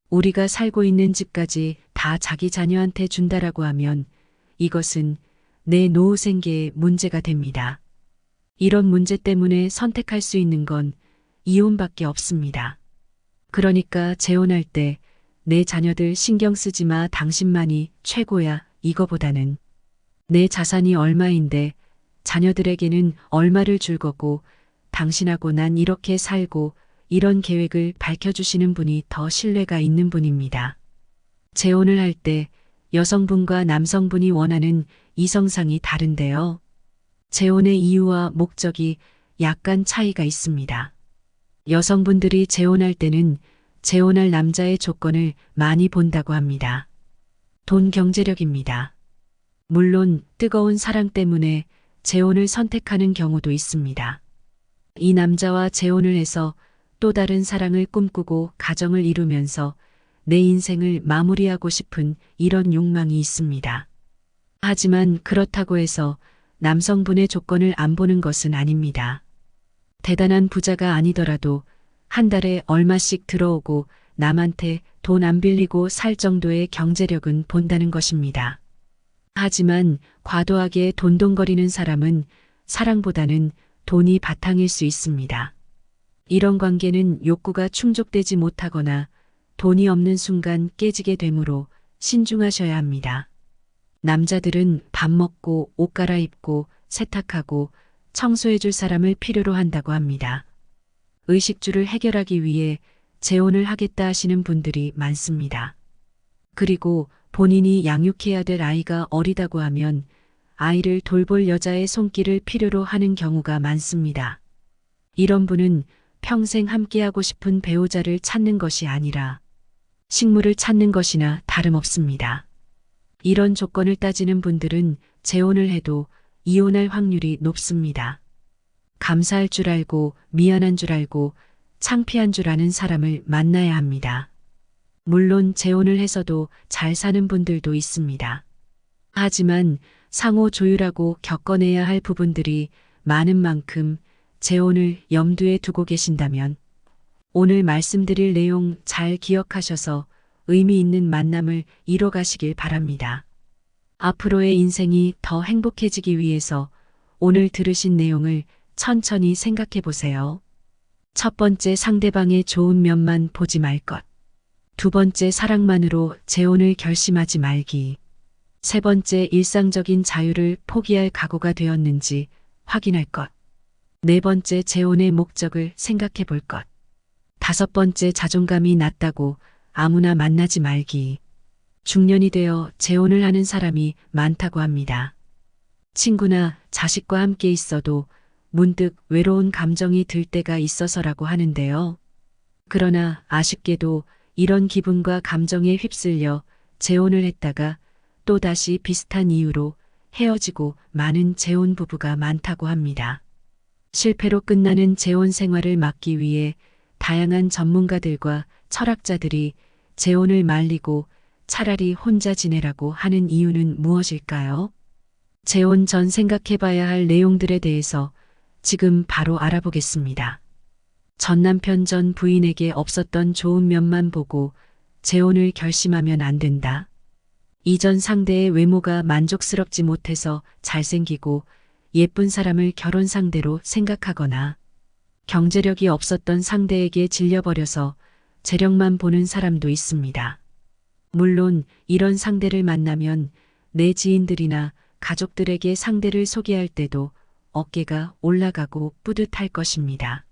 우리가 살고 있는 집까지 다 자기 자녀한테 준다라고 하면 이것은 내 노후 생계에 문제가 됩니다. 이런 문제 때문에 선택할 수 있는 건 이혼밖에 없습니다. 그러니까 재혼할 때 내 자녀들 신경 쓰지 마, 당신만이 최고야, 이거보다는 내 자산이 얼마인데 자녀들에게는 얼마를 줄 거고 당신하고 난 이렇게 살고 이런 계획을 밝혀주시는 분이 더 신뢰가 있는 분입니다. 재혼을 할 때 여성분과 남성분이 원하는 이성상이 다른데요. 재혼의 이유와 목적이 약간 차이가 있습니다. 여성분들이 재혼할 때는 재혼할 남자의 조건을 많이 본다고 합니다. 돈, 경제력입니다. 물론 뜨거운 사랑 때문에 재혼을 선택하는 경우도 있습니다. 이 남자와 재혼을 해서 또 다른 사랑을 꿈꾸고 가정을 이루면서 내 인생을 마무리하고 싶은 이런 욕망이 있습니다. 하지만 그렇다고 해서 남성분의 조건을 안 보는 것은 아닙니다. 대단한 부자가 아니더라도 한 달에 얼마씩 들어오고 남한테 돈 안 빌리고 살 정도의 경제력은 본다는 것입니다. 하지만 과도하게 돈돈거리는 사람은 사랑보다는 돈이 바탕일 수 있습니다. 이런 관계는 욕구가 충족되지 못하거나 돈이 없는 순간 깨지게 되므로 신중하셔야 합니다. 남자들은 밥 먹고 옷 갈아입고 세탁하고 청소해줄 사람을 필요로 한다고 합니다. 의식주를 해결하기 위해 재혼을 하겠다 하시는 분들이 많습니다. 그리고 본인이 양육해야 될 아이가 어리다고 하면 아이를 돌볼 여자의 손길을 필요로 하는 경우가 많습니다. 이런 분은 평생 함께하고 싶은 배우자를 찾는 것이 아니라 식물을 찾는 것이나 다름없습니다. 이런 조건을 따지는 분들은 재혼을 해도 이혼할 확률이 높습니다. 감사할 줄 알고 미안한 줄 알고 창피한 줄 아는 사람을 만나야 합니다. 물론 재혼을 해서도 잘 사는 분들도 있습니다. 하지만 상호 조율하고 겪어내야 할 부분들이 많은 만큼 재혼을 염두에 두고 계신다면 오늘 말씀드릴 내용 잘 기억하셔서 의미 있는 만남을 이뤄가시길 바랍니다. 앞으로의 인생이 더 행복해지기 위해서 오늘 들으신 내용을 천천히 생각해 보세요. 첫 번째, 상대방의 좋은 면만 보지 말 것. 두 번째, 사랑만으로 재혼을 결심하지 말기. 세 번째, 일상적인 자유를 포기할 각오가 되었는지 확인할 것. 네 번째, 재혼의 목적을 생각해 볼 것. 다섯 번째, 자존감이 낮다고 아무나 만나지 말기. 중년이 되어 재혼을 하는 사람이 많다고 합니다. 친구나 자식과 함께 있어도 문득 외로운 감정이 들 때가 있어서라고 하는데요. 그러나 아쉽게도 이런 기분과 감정에 휩쓸려 재혼을 했다가 또다시 비슷한 이유로 헤어지고 많은 재혼 부부가 많다고 합니다. 실패로 끝나는 재혼 생활을 막기 위해 다양한 전문가들과 철학자들이 재혼을 말리고 차라리 혼자 지내라고 하는 이유는 무엇일까요? 재혼 전 생각해봐야 할 내용들에 대해서 지금 바로 알아보겠습니다. 전 남편, 전 부인에게 없었던 좋은 면만 보고 재혼을 결심하면 안 된다. 이전 상대의 외모가 만족스럽지 못해서 잘생기고 예쁜 사람을 결혼 상대로 생각하거나 경제력이 없었던 상대에게 질려버려서 재력만 보는 사람도 있습니다. 물론 이런 상대를 만나면 내 지인들이나 가족들에게 상대를 소개할 때도 어깨가 올라가고 뿌듯할 것입니다.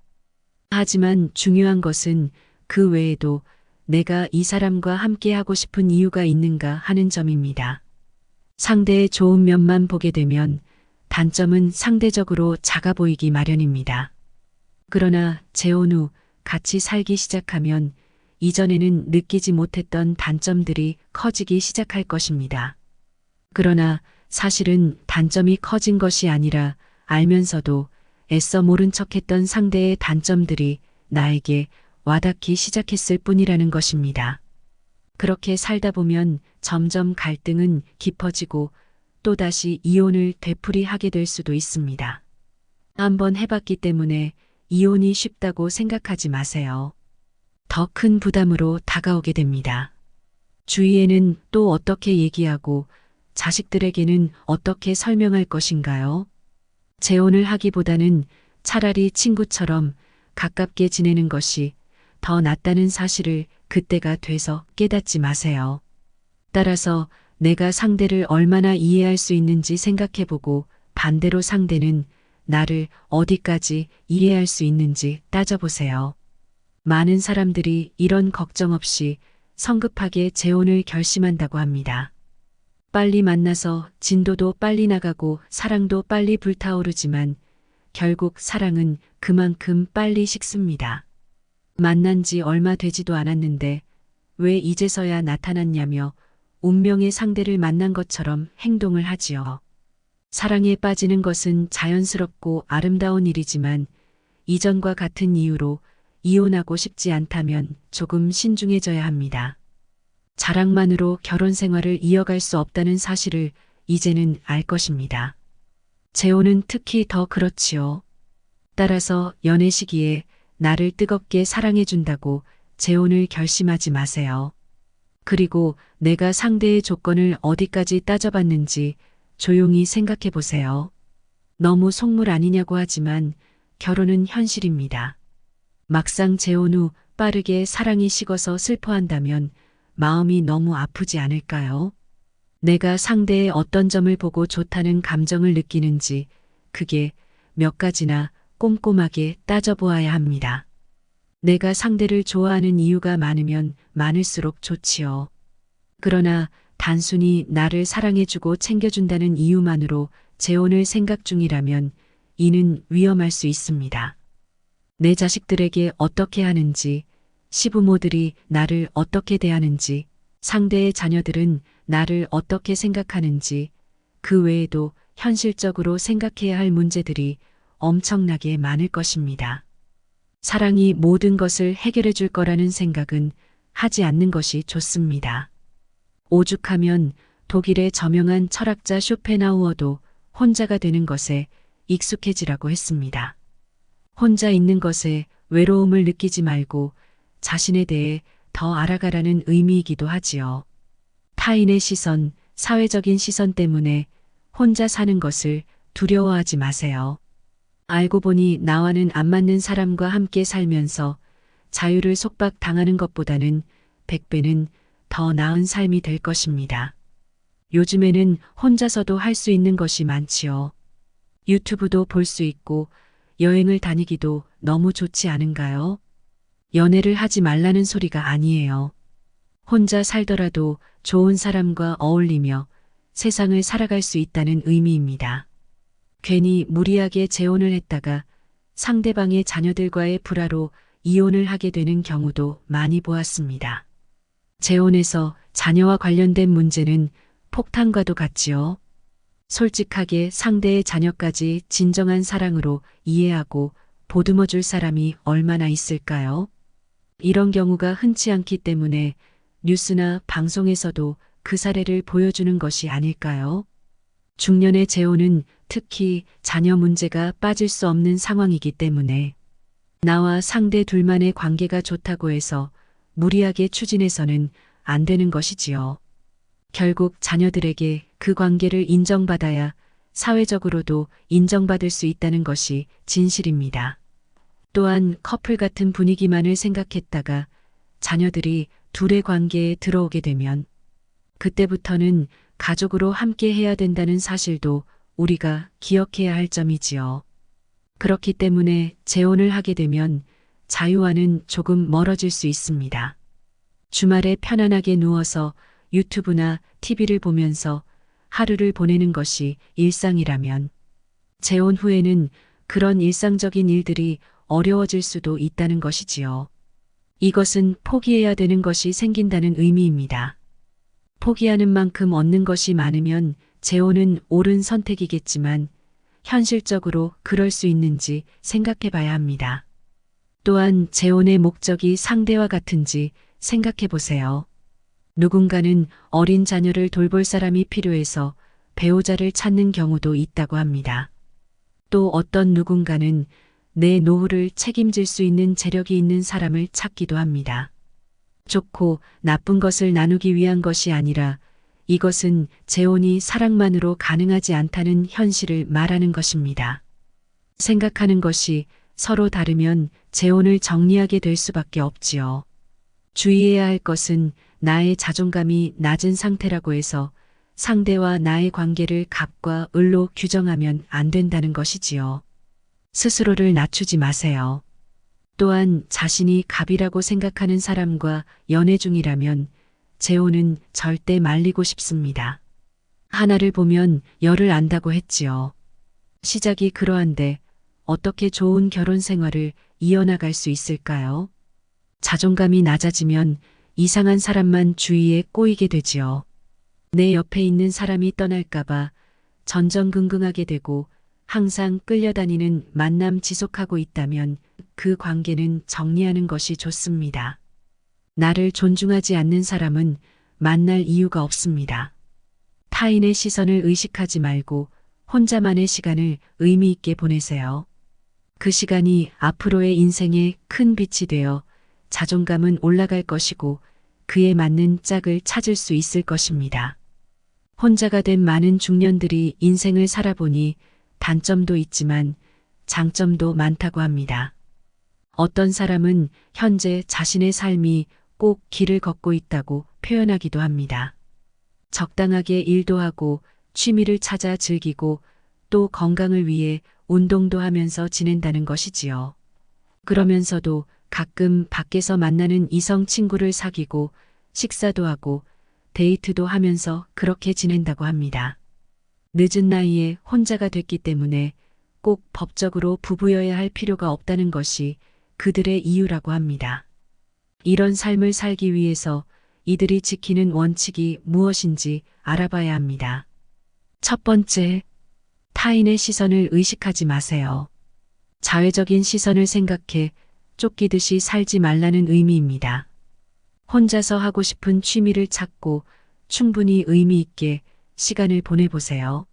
하지만 중요한 것은 그 외에도 내가 이 사람과 함께 하고 싶은 이유가 있는가 하는 점입니다. 상대의 좋은 면만 보게 되면 단점은 상대적으로 작아 보이기 마련입니다. 그러나 재혼 후 같이 살기 시작하면 이전에는 느끼지 못했던 단점들이 커지기 시작할 것입니다. 그러나 사실은 단점이 커진 것이 아니라 알면서도 애써 모른 척했던 상대의 단점들이 나에게 와닿기 시작했을 뿐이라는 것입니다. 그렇게 살다 보면 점점 갈등은 깊어지고 또다시 이혼을 되풀이하게 될 수도 있습니다. 한번 해봤기 때문에 이혼이 쉽다고 생각하지 마세요. 더 큰 부담으로 다가오게 됩니다. 주위에는 또 어떻게 얘기하고 자식들에게는 어떻게 설명할 것인가요? 재혼을 하기보다는 차라리 친구처럼 가깝게 지내는 것이 더 낫다는 사실을 그때가 돼서 깨닫지 마세요. 따라서 내가 상대를 얼마나 이해할 수 있는지 생각해보고 반대로 상대는 나를 어디까지 이해할 수 있는지 따져보세요. 많은 사람들이 이런 걱정 없이 성급하게 재혼을 결심한다고 합니다. 빨리 만나서 진도도 빨리 나가고 사랑도 빨리 불타오르지만 결국 사랑은 그만큼 빨리 식습니다. 만난 지 얼마 되지도 않았는데 왜 이제서야 나타났냐며 운명의 상대를 만난 것처럼 행동을 하지요. 사랑에 빠지는 것은 자연스럽고 아름다운 일이지만 이전과 같은 이유로 이혼하고 싶지 않다면 조금 신중해져야 합니다. 자랑만으로 결혼 생활을 이어갈 수 없다는 사실을 이제는 알 것입니다. 재혼은 특히 더 그렇지요. 따라서 연애 시기에 나를 뜨겁게 사랑해준다고 재혼을 결심하지 마세요. 그리고 내가 상대의 조건을 어디까지 따져봤는지 조용히 생각해 보세요. 너무 속물 아니냐고 하지만 결혼은 현실입니다. 막상 재혼 후 빠르게 사랑이 식어서 슬퍼한다면 마음이 너무 아프지 않을까요? 내가 상대의 어떤 점을 보고 좋다는 감정을 느끼는지 그게 몇 가지나 꼼꼼하게 따져보아야 합니다. 내가 상대를 좋아하는 이유가 많으면 많을수록 좋지요. 그러나 단순히 나를 사랑해주고 챙겨준다는 이유만으로 재혼을 생각 중이라면 이는 위험할 수 있습니다. 내 자식들에게 어떻게 하는지, 시부모들이 나를 어떻게 대하는지, 상대의 자녀들은 나를 어떻게 생각하는지, 그 외에도 현실적으로 생각해야 할 문제들이 엄청나게 많을 것입니다. 사랑이 모든 것을 해결해 줄 거라는 생각은 하지 않는 것이 좋습니다. 오죽하면 독일의 저명한 철학자 쇼펜하우어도 혼자가 되는 것에 익숙해지라고 했습니다. 혼자 있는 것에 외로움을 느끼지 말고 자신에 대해 더 알아가라는 의미이기도 하지요. 타인의 시선, 사회적인 시선 때문에 혼자 사는 것을 두려워하지 마세요. 알고 보니 나와는 안 맞는 사람과 함께 살면서 자유를 속박당하는 것보다는 100배는 더 나은 삶이 될 것입니다. 요즘에는 혼자서도 할 수 있는 것이 많지요. 유튜브도 볼 수 있고 여행을 다니기도 너무 좋지 않은가요? 연애를 하지 말라는 소리가 아니에요. 혼자 살더라도 좋은 사람과 어울리며 세상을 살아갈 수 있다는 의미입니다. 괜히 무리하게 재혼을 했다가 상대방의 자녀들과의 불화로 이혼을 하게 되는 경우도 많이 보았습니다. 재혼에서 자녀와 관련된 문제는 폭탄과도 같지요. 솔직하게 상대의 자녀까지 진정한 사랑으로 이해하고 보듬어 줄 사람이 얼마나 있을까요? 이런 경우가 흔치 않기 때문에 뉴스나 방송에서도 그 사례를 보여주는 것이 아닐까요? 중년의 재혼은 특히 자녀 문제가 빠질 수 없는 상황이기 때문에 나와 상대 둘만의 관계가 좋다고 해서 무리하게 추진해서는 안 되는 것이지요. 결국 자녀들에게 그 관계를 인정받아야 사회적으로도 인정받을 수 있다는 것이 진실입니다. 또한 커플 같은 분위기만을 생각했다가 자녀들이 둘의 관계에 들어오게 되면 그때부터는 가족으로 함께 해야 된다는 사실도 우리가 기억해야 할 점이지요. 그렇기 때문에 재혼을 하게 되면 자유와는 조금 멀어질 수 있습니다. 주말에 편안하게 누워서 유튜브나 TV를 보면서 하루를 보내는 것이 일상이라면 재혼 후에는 그런 일상적인 일들이 어려워질 수도 있다는 것이지요. 이것은 포기해야 되는 것이 생긴다는 의미입니다. 포기하는 만큼 얻는 것이 많으면 재혼은 옳은 선택이겠지만 현실적으로 그럴 수 있는지 생각해 봐야 합니다. 또한 재혼의 목적이 상대와 같은지 생각해 보세요. 누군가는 어린 자녀를 돌볼 사람이 필요해서 배우자를 찾는 경우도 있다고 합니다. 또 어떤 누군가는 내 노후를 책임질 수 있는 재력이 있는 사람을 찾기도 합니다. 좋고 나쁜 것을 나누기 위한 것이 아니라 이것은 재혼이 사랑만으로 가능하지 않다는 현실을 말하는 것입니다. 생각하는 것이 서로 다르면 재혼을 정리하게 될 수밖에 없지요. 주의해야 할 것은 나의 자존감이 낮은 상태라고 해서 상대와 나의 관계를 갑과 을로 규정하면 안 된다는 것이지요. 스스로를 낮추지 마세요. 또한 자신이 갑이라고 생각하는 사람과 연애 중이라면 재혼은 절대 말리고 싶습니다. 하나를 보면 열을 안다고 했지요. 시작이 그러한데 어떻게 좋은 결혼 생활을 이어나갈 수 있을까요? 자존감이 낮아지면 이상한 사람만 주위에 꼬이게 되지요. 내 옆에 있는 사람이 떠날까봐 전전긍긍하게 되고 항상 끌려다니는 만남 지속하고 있다면 그 관계는 정리하는 것이 좋습니다. 나를 존중하지 않는 사람은 만날 이유가 없습니다. 타인의 시선을 의식하지 말고 혼자만의 시간을 의미 있게 보내세요. 그 시간이 앞으로의 인생에 큰 빛이 되어 자존감은 올라갈 것이고 그에 맞는 짝을 찾을 수 있을 것입니다. 혼자가 된 많은 중년들이 인생을 살아보니 단점도 있지만 장점도 많다고 합니다. 어떤 사람은 현재 자신의 삶이 꼭 길을 걷고 있다고 표현하기도 합니다. 적당하게 일도 하고 취미를 찾아 즐기고 또 건강을 위해 운동도 하면서 지낸다는 것이지요. 그러면서도 가끔 밖에서 만나는 이성 친구를 사귀고 식사도 하고 데이트도 하면서 그렇게 지낸다고 합니다. 늦은 나이에 혼자가 됐기 때문에 꼭 법적으로 부부여야 할 필요가 없다는 것이 그들의 이유라고 합니다. 이런 삶을 살기 위해서 이들이 지키는 원칙이 무엇인지 알아봐야 합니다. 첫 번째, 타인의 시선을 의식하지 마세요. 자외적인 시선을 생각해 쫓기듯이 살지 말라는 의미입니다. 혼자서 하고 싶은 취미를 찾고 충분히 의미 있게 시간을 보내보세요.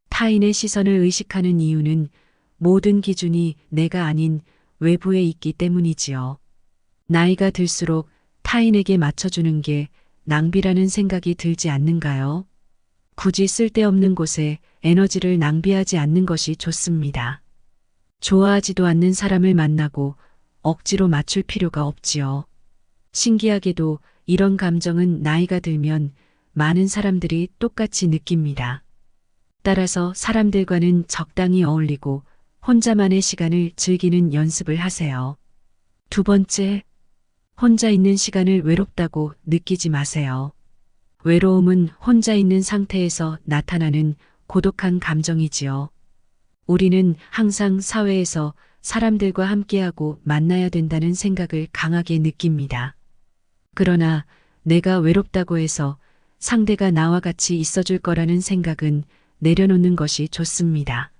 타인의 시선을 의식하는 이유는 모든 기준이 내가 아닌 외부에 있기 때문이지요. 나이가 들수록 타인에게 맞춰주는 게 낭비라는 생각이 들지 않는가요? 굳이 쓸데없는 곳에 에너지를 낭비하지 않는 것이 좋습니다. 좋아하지도 않는 사람을 만나고 억지로 맞출 필요가 없지요. 신기하게도 이런 감정은 나이가 들면 많은 사람들이 똑같이 느낍니다. 따라서 사람들과는 적당히 어울리고 혼자만의 시간을 즐기는 연습을 하세요. 두 번째, 혼자 있는 시간을 외롭다고 느끼지 마세요. 외로움은 혼자 있는 상태에서 나타나는 고독한 감정이지요. 우리는 항상 사회에서 사람들과 함께하고 만나야 된다는 생각을 강하게 느낍니다. 그러나 내가 외롭다고 해서 상대가 나와 같이 있어줄 거라는 생각은 내려놓는 것이 좋습니다.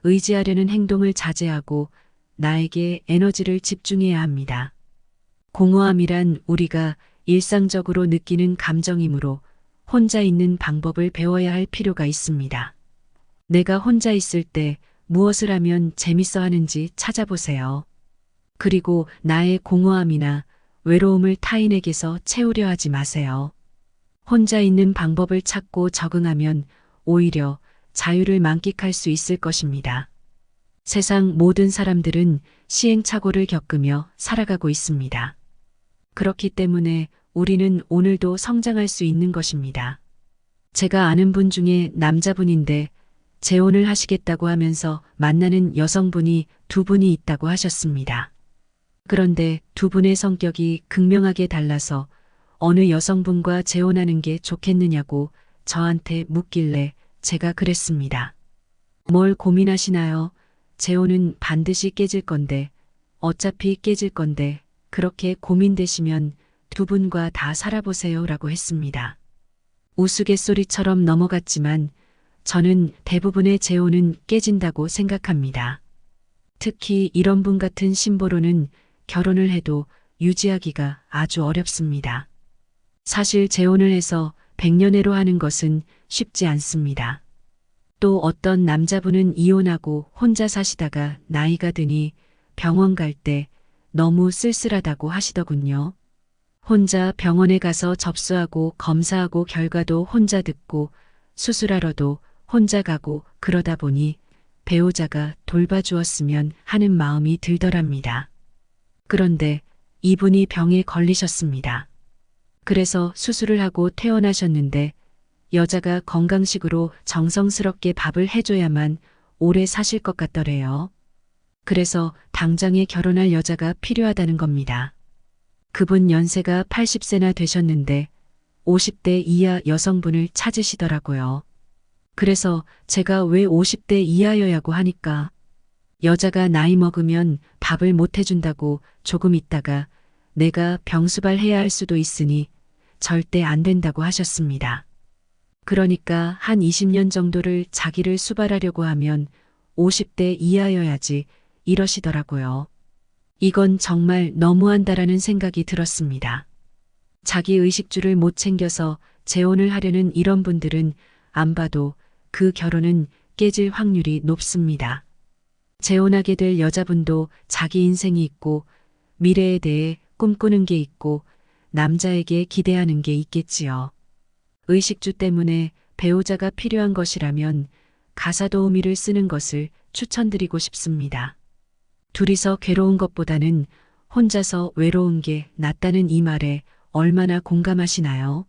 의지하려는 행동을 자제하고 나에게 에너지를 집중해야 합니다. 공허함이란 우리가 일상적으로 느끼는 감정이므로 혼자 있는 방법을 배워야 할 필요가 있습니다. 내가 혼자 있을 때 무엇을 하면 재밌어 하는지 찾아보세요. 그리고 나의 공허함이나 외로움을 타인에게서 채우려 하지 마세요. 혼자 있는 방법을 찾고 적응하면 오히려 자유를 만끽할 수 있을 것입니다. 세상 모든 사람들은 시행착오를 겪으며 살아가고 있습니다. 그렇기 때문에 우리는 오늘도 성장할 수 있는 것입니다. 제가 아는 분 중에 남자분인데 재혼을 하시겠다고 하면서 만나는 여성분이 두 분이 있다고 하셨습니다. 그런데 두 분의 성격이 극명하게 달라서 어느 여성분과 재혼하는 게 좋겠느냐고 저한테 묻길래 제가 그랬습니다. 뭘 고민하시나요? 재혼은 반드시 깨질 건데, 어차피 깨질 건데, 그렇게 고민되시면 두 분과 다 살아보세요 라고 했습니다. 우스갯소리처럼 넘어갔지만 저는 대부분의 재혼은 깨진다고 생각합니다. 특히 이런 분 같은 심보로는 결혼을 해도 유지하기가 아주 어렵습니다. 사실 재혼을 해서 백년해로 하는 것은 쉽지 않습니다. 또 어떤 남자분은 이혼하고 혼자 사시다가 나이가 드니 병원 갈 때 너무 쓸쓸하다고 하시더군요. 혼자 병원에 가서 접수하고 검사하고 결과도 혼자 듣고 수술하러도 혼자 가고 그러다 보니 배우자가 돌봐주었으면 하는 마음이 들더랍니다. 그런데 이분이 병에 걸리셨습니다. 그래서 수술을 하고 퇴원하셨는데 여자가 건강식으로 정성스럽게 밥을 해줘야만 오래 사실 것 같더래요. 그래서 당장에 결혼할 여자가 필요하다는 겁니다. 그분 연세가 80세나 되셨는데 50대 이하 여성분을 찾으시더라고요. 그래서 제가 왜 50대 이하여야고 하니까 여자가 나이 먹으면 밥을 못 해준다고 조금 있다가 내가 병수발해야 할 수도 있으니 절대 안 된다고 하셨습니다. 그러니까 한 20년 정도를 자기를 수발하려고 하면 50대 이하여야지 이러시더라고요. 이건 정말 너무한다라는 생각이 들었습니다. 자기 의식주를 못 챙겨서 재혼을 하려는 이런 분들은 안 봐도 그 결혼은 깨질 확률이 높습니다. 재혼하게 될 여자분도 자기 인생이 있고 미래에 대해 꿈꾸는 게 있고 남자에게 기대하는 게 있겠지요. 의식주 때문에 배우자가 필요한 것이라면 가사도우미를 쓰는 것을 추천드리고 싶습니다. 둘이서 괴로운 것보다는 혼자서 외로운 게 낫다는 이 말에 얼마나 공감하시나요?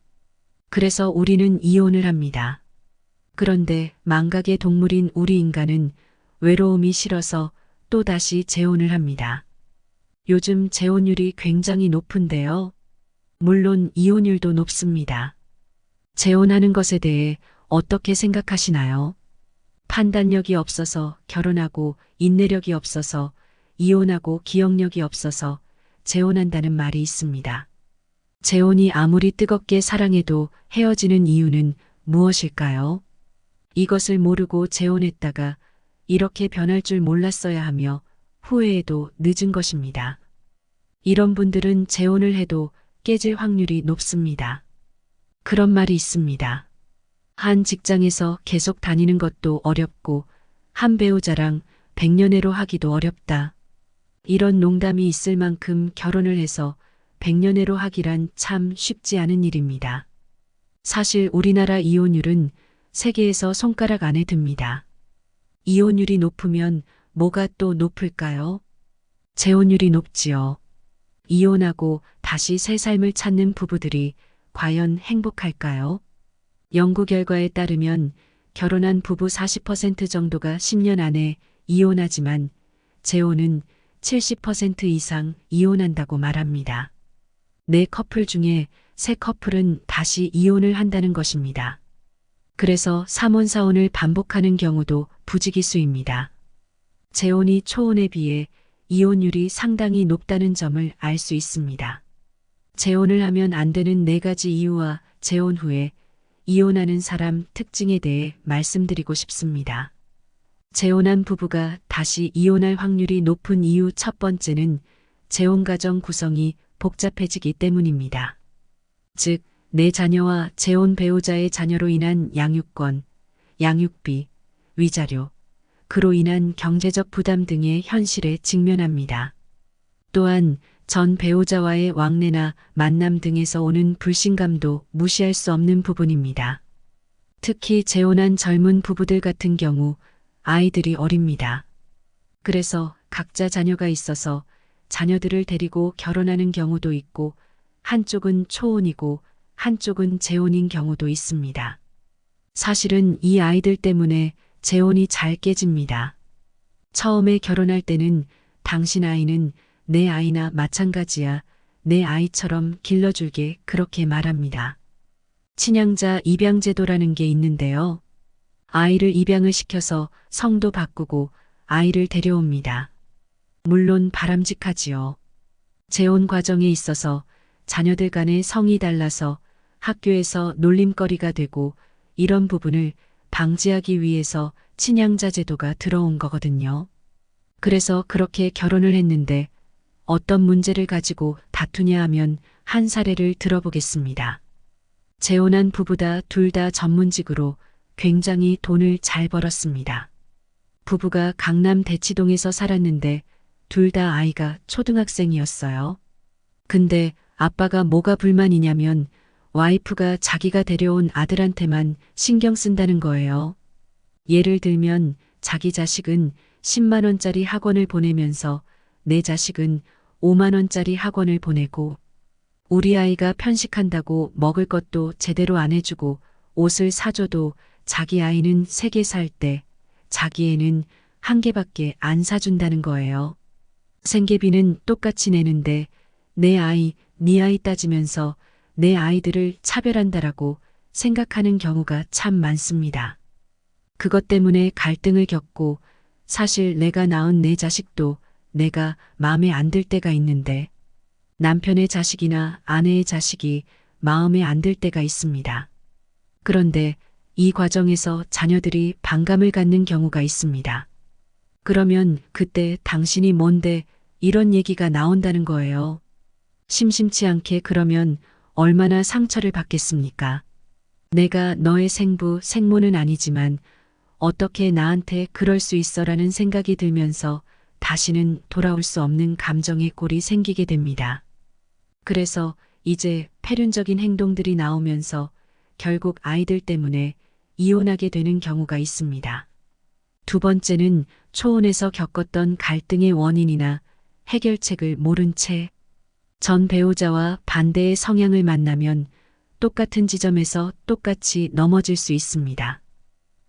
그래서 우리는 이혼을 합니다. 그런데 망각의 동물인 우리 인간은 외로움이 싫어서 또다시 재혼을 합니다. 요즘 재혼율이 굉장히 높은데요. 물론 이혼율도 높습니다. 재혼하는 것에 대해 어떻게 생각하시나요? 판단력이 없어서 결혼하고 인내력이 없어서 이혼하고 기억력이 없어서 재혼한다는 말이 있습니다. 재혼이 아무리 뜨겁게 사랑해도 헤어지는 이유는 무엇일까요? 이것을 모르고 재혼했다가 이렇게 변할 줄 몰랐어야 하며 후회해도 늦은 것입니다. 이런 분들은 재혼을 해도 깨질 확률이 높습니다. 그런 말이 있습니다. 한 직장에서 계속 다니는 것도 어렵고 한 배우자랑 백년해로 하기도 어렵다. 이런 농담이 있을 만큼 결혼을 해서 백년해로 하기란 참 쉽지 않은 일입니다. 사실 우리나라 이혼율은 세계에서 손가락 안에 듭니다. 이혼율이 높으면 뭐가 또 높을까요? 재혼율이 높지요. 이혼하고 다시 새 삶을 찾는 부부들이 과연 행복할까요? 연구 결과에 따르면 결혼한 부부 40% 정도가 10년 안에 이혼하지만 재혼은 70% 이상 이혼한다고 말합니다. 4커플 중에 3커플은 다시 이혼을 한다는 것입니다. 그래서 3혼 4혼을 반복하는 경우도 부지기수입니다. 재혼이 초혼에 비해 이혼율이 상당히 높다는 점을 알 수 있습니다. 재혼을 하면 안 되는 4가지 이유와 재혼 후에 이혼하는 사람 특징에 대해 말씀드리고 싶습니다. 재혼한 부부가 다시 이혼할 확률이 높은 이유 첫 번째는 재혼가정 구성이 복잡해지기 때문입니다. 즉, 내 자녀와 재혼 배우자의 자녀로 인한 양육권, 양육비, 위자료, 그로 인한 경제적 부담 등의 현실에 직면합니다. 또한 전 배우자와의 왕래나 만남 등에서 오는 불신감도 무시할 수 없는 부분입니다. 특히 재혼한 젊은 부부들 같은 경우 아이들이 어립니다. 그래서 각자 자녀가 있어서 자녀들을 데리고 결혼하는 경우도 있고 한쪽은 초혼이고 한쪽은 재혼인 경우도 있습니다. 사실은 이 아이들 때문에 재혼이 잘 깨집니다. 처음에 결혼할 때는 당신 아이는 내 아이나 마찬가지야. 내 아이처럼 길러줄게 그렇게 말합니다. 친양자 입양제도라는 게 있는데요. 아이를 입양을 시켜서 성도 바꾸고 아이를 데려옵니다. 물론 바람직하지요. 재혼 과정에 있어서 자녀들 간의 성이 달라서 학교에서 놀림거리가 되고 이런 부분을 방지하기 위해서 친양자 제도가 들어온 거거든요. 그래서 그렇게 결혼을 했는데 어떤 문제를 가지고 다투냐 하면 한 사례를 들어보겠습니다. 재혼한 부부다 둘 다 전문직으로 굉장히 돈을 잘 벌었습니다. 부부가 강남 대치동에서 살았는데 둘 다 아이가 초등학생이었어요. 근데 아빠가 뭐가 불만이냐면 와이프가 자기가 데려온 아들한테만 신경 쓴다는 거예요. 예를 들면 자기 자식은 10만 원짜리 학원을 보내면서 내 자식은 5만 원짜리 학원을 보내고 우리 아이가 편식한다고 먹을 것도 제대로 안 해주고 옷을 사줘도 자기 아이는 3개 살 때 자기 애는 1개밖에 안 사준다는 거예요. 생계비는 똑같이 내는데 내 아이, 네 아이 따지면서 내 아이들을 차별한다라고 생각하는 경우가 참 많습니다. 그것 때문에 갈등을 겪고 사실 내가 낳은 내 자식도 내가 마음에 안 들 때가 있는데 남편의 자식이나 아내의 자식이 마음에 안 들 때가 있습니다. 그런데 이 과정에서 자녀들이 반감을 갖는 경우가 있습니다. 그러면 그때 당신이 뭔데 이런 얘기가 나온다는 거예요. 심심치 않게 그러면 얼마나 상처를 받겠습니까? 내가 너의 생부, 생모는 아니지만 어떻게 나한테 그럴 수 있어라는 생각이 들면서 다시는 돌아올 수 없는 감정의 꼴이 생기게 됩니다. 그래서 이제 폐륜적인 행동들이 나오면서 결국 아이들 때문에 이혼하게 되는 경우가 있습니다. 두 번째는 초혼에서 겪었던 갈등의 원인이나 해결책을 모른 채 전 배우자와 반대의 성향을 만나면 똑같은 지점에서 똑같이 넘어질 수 있습니다.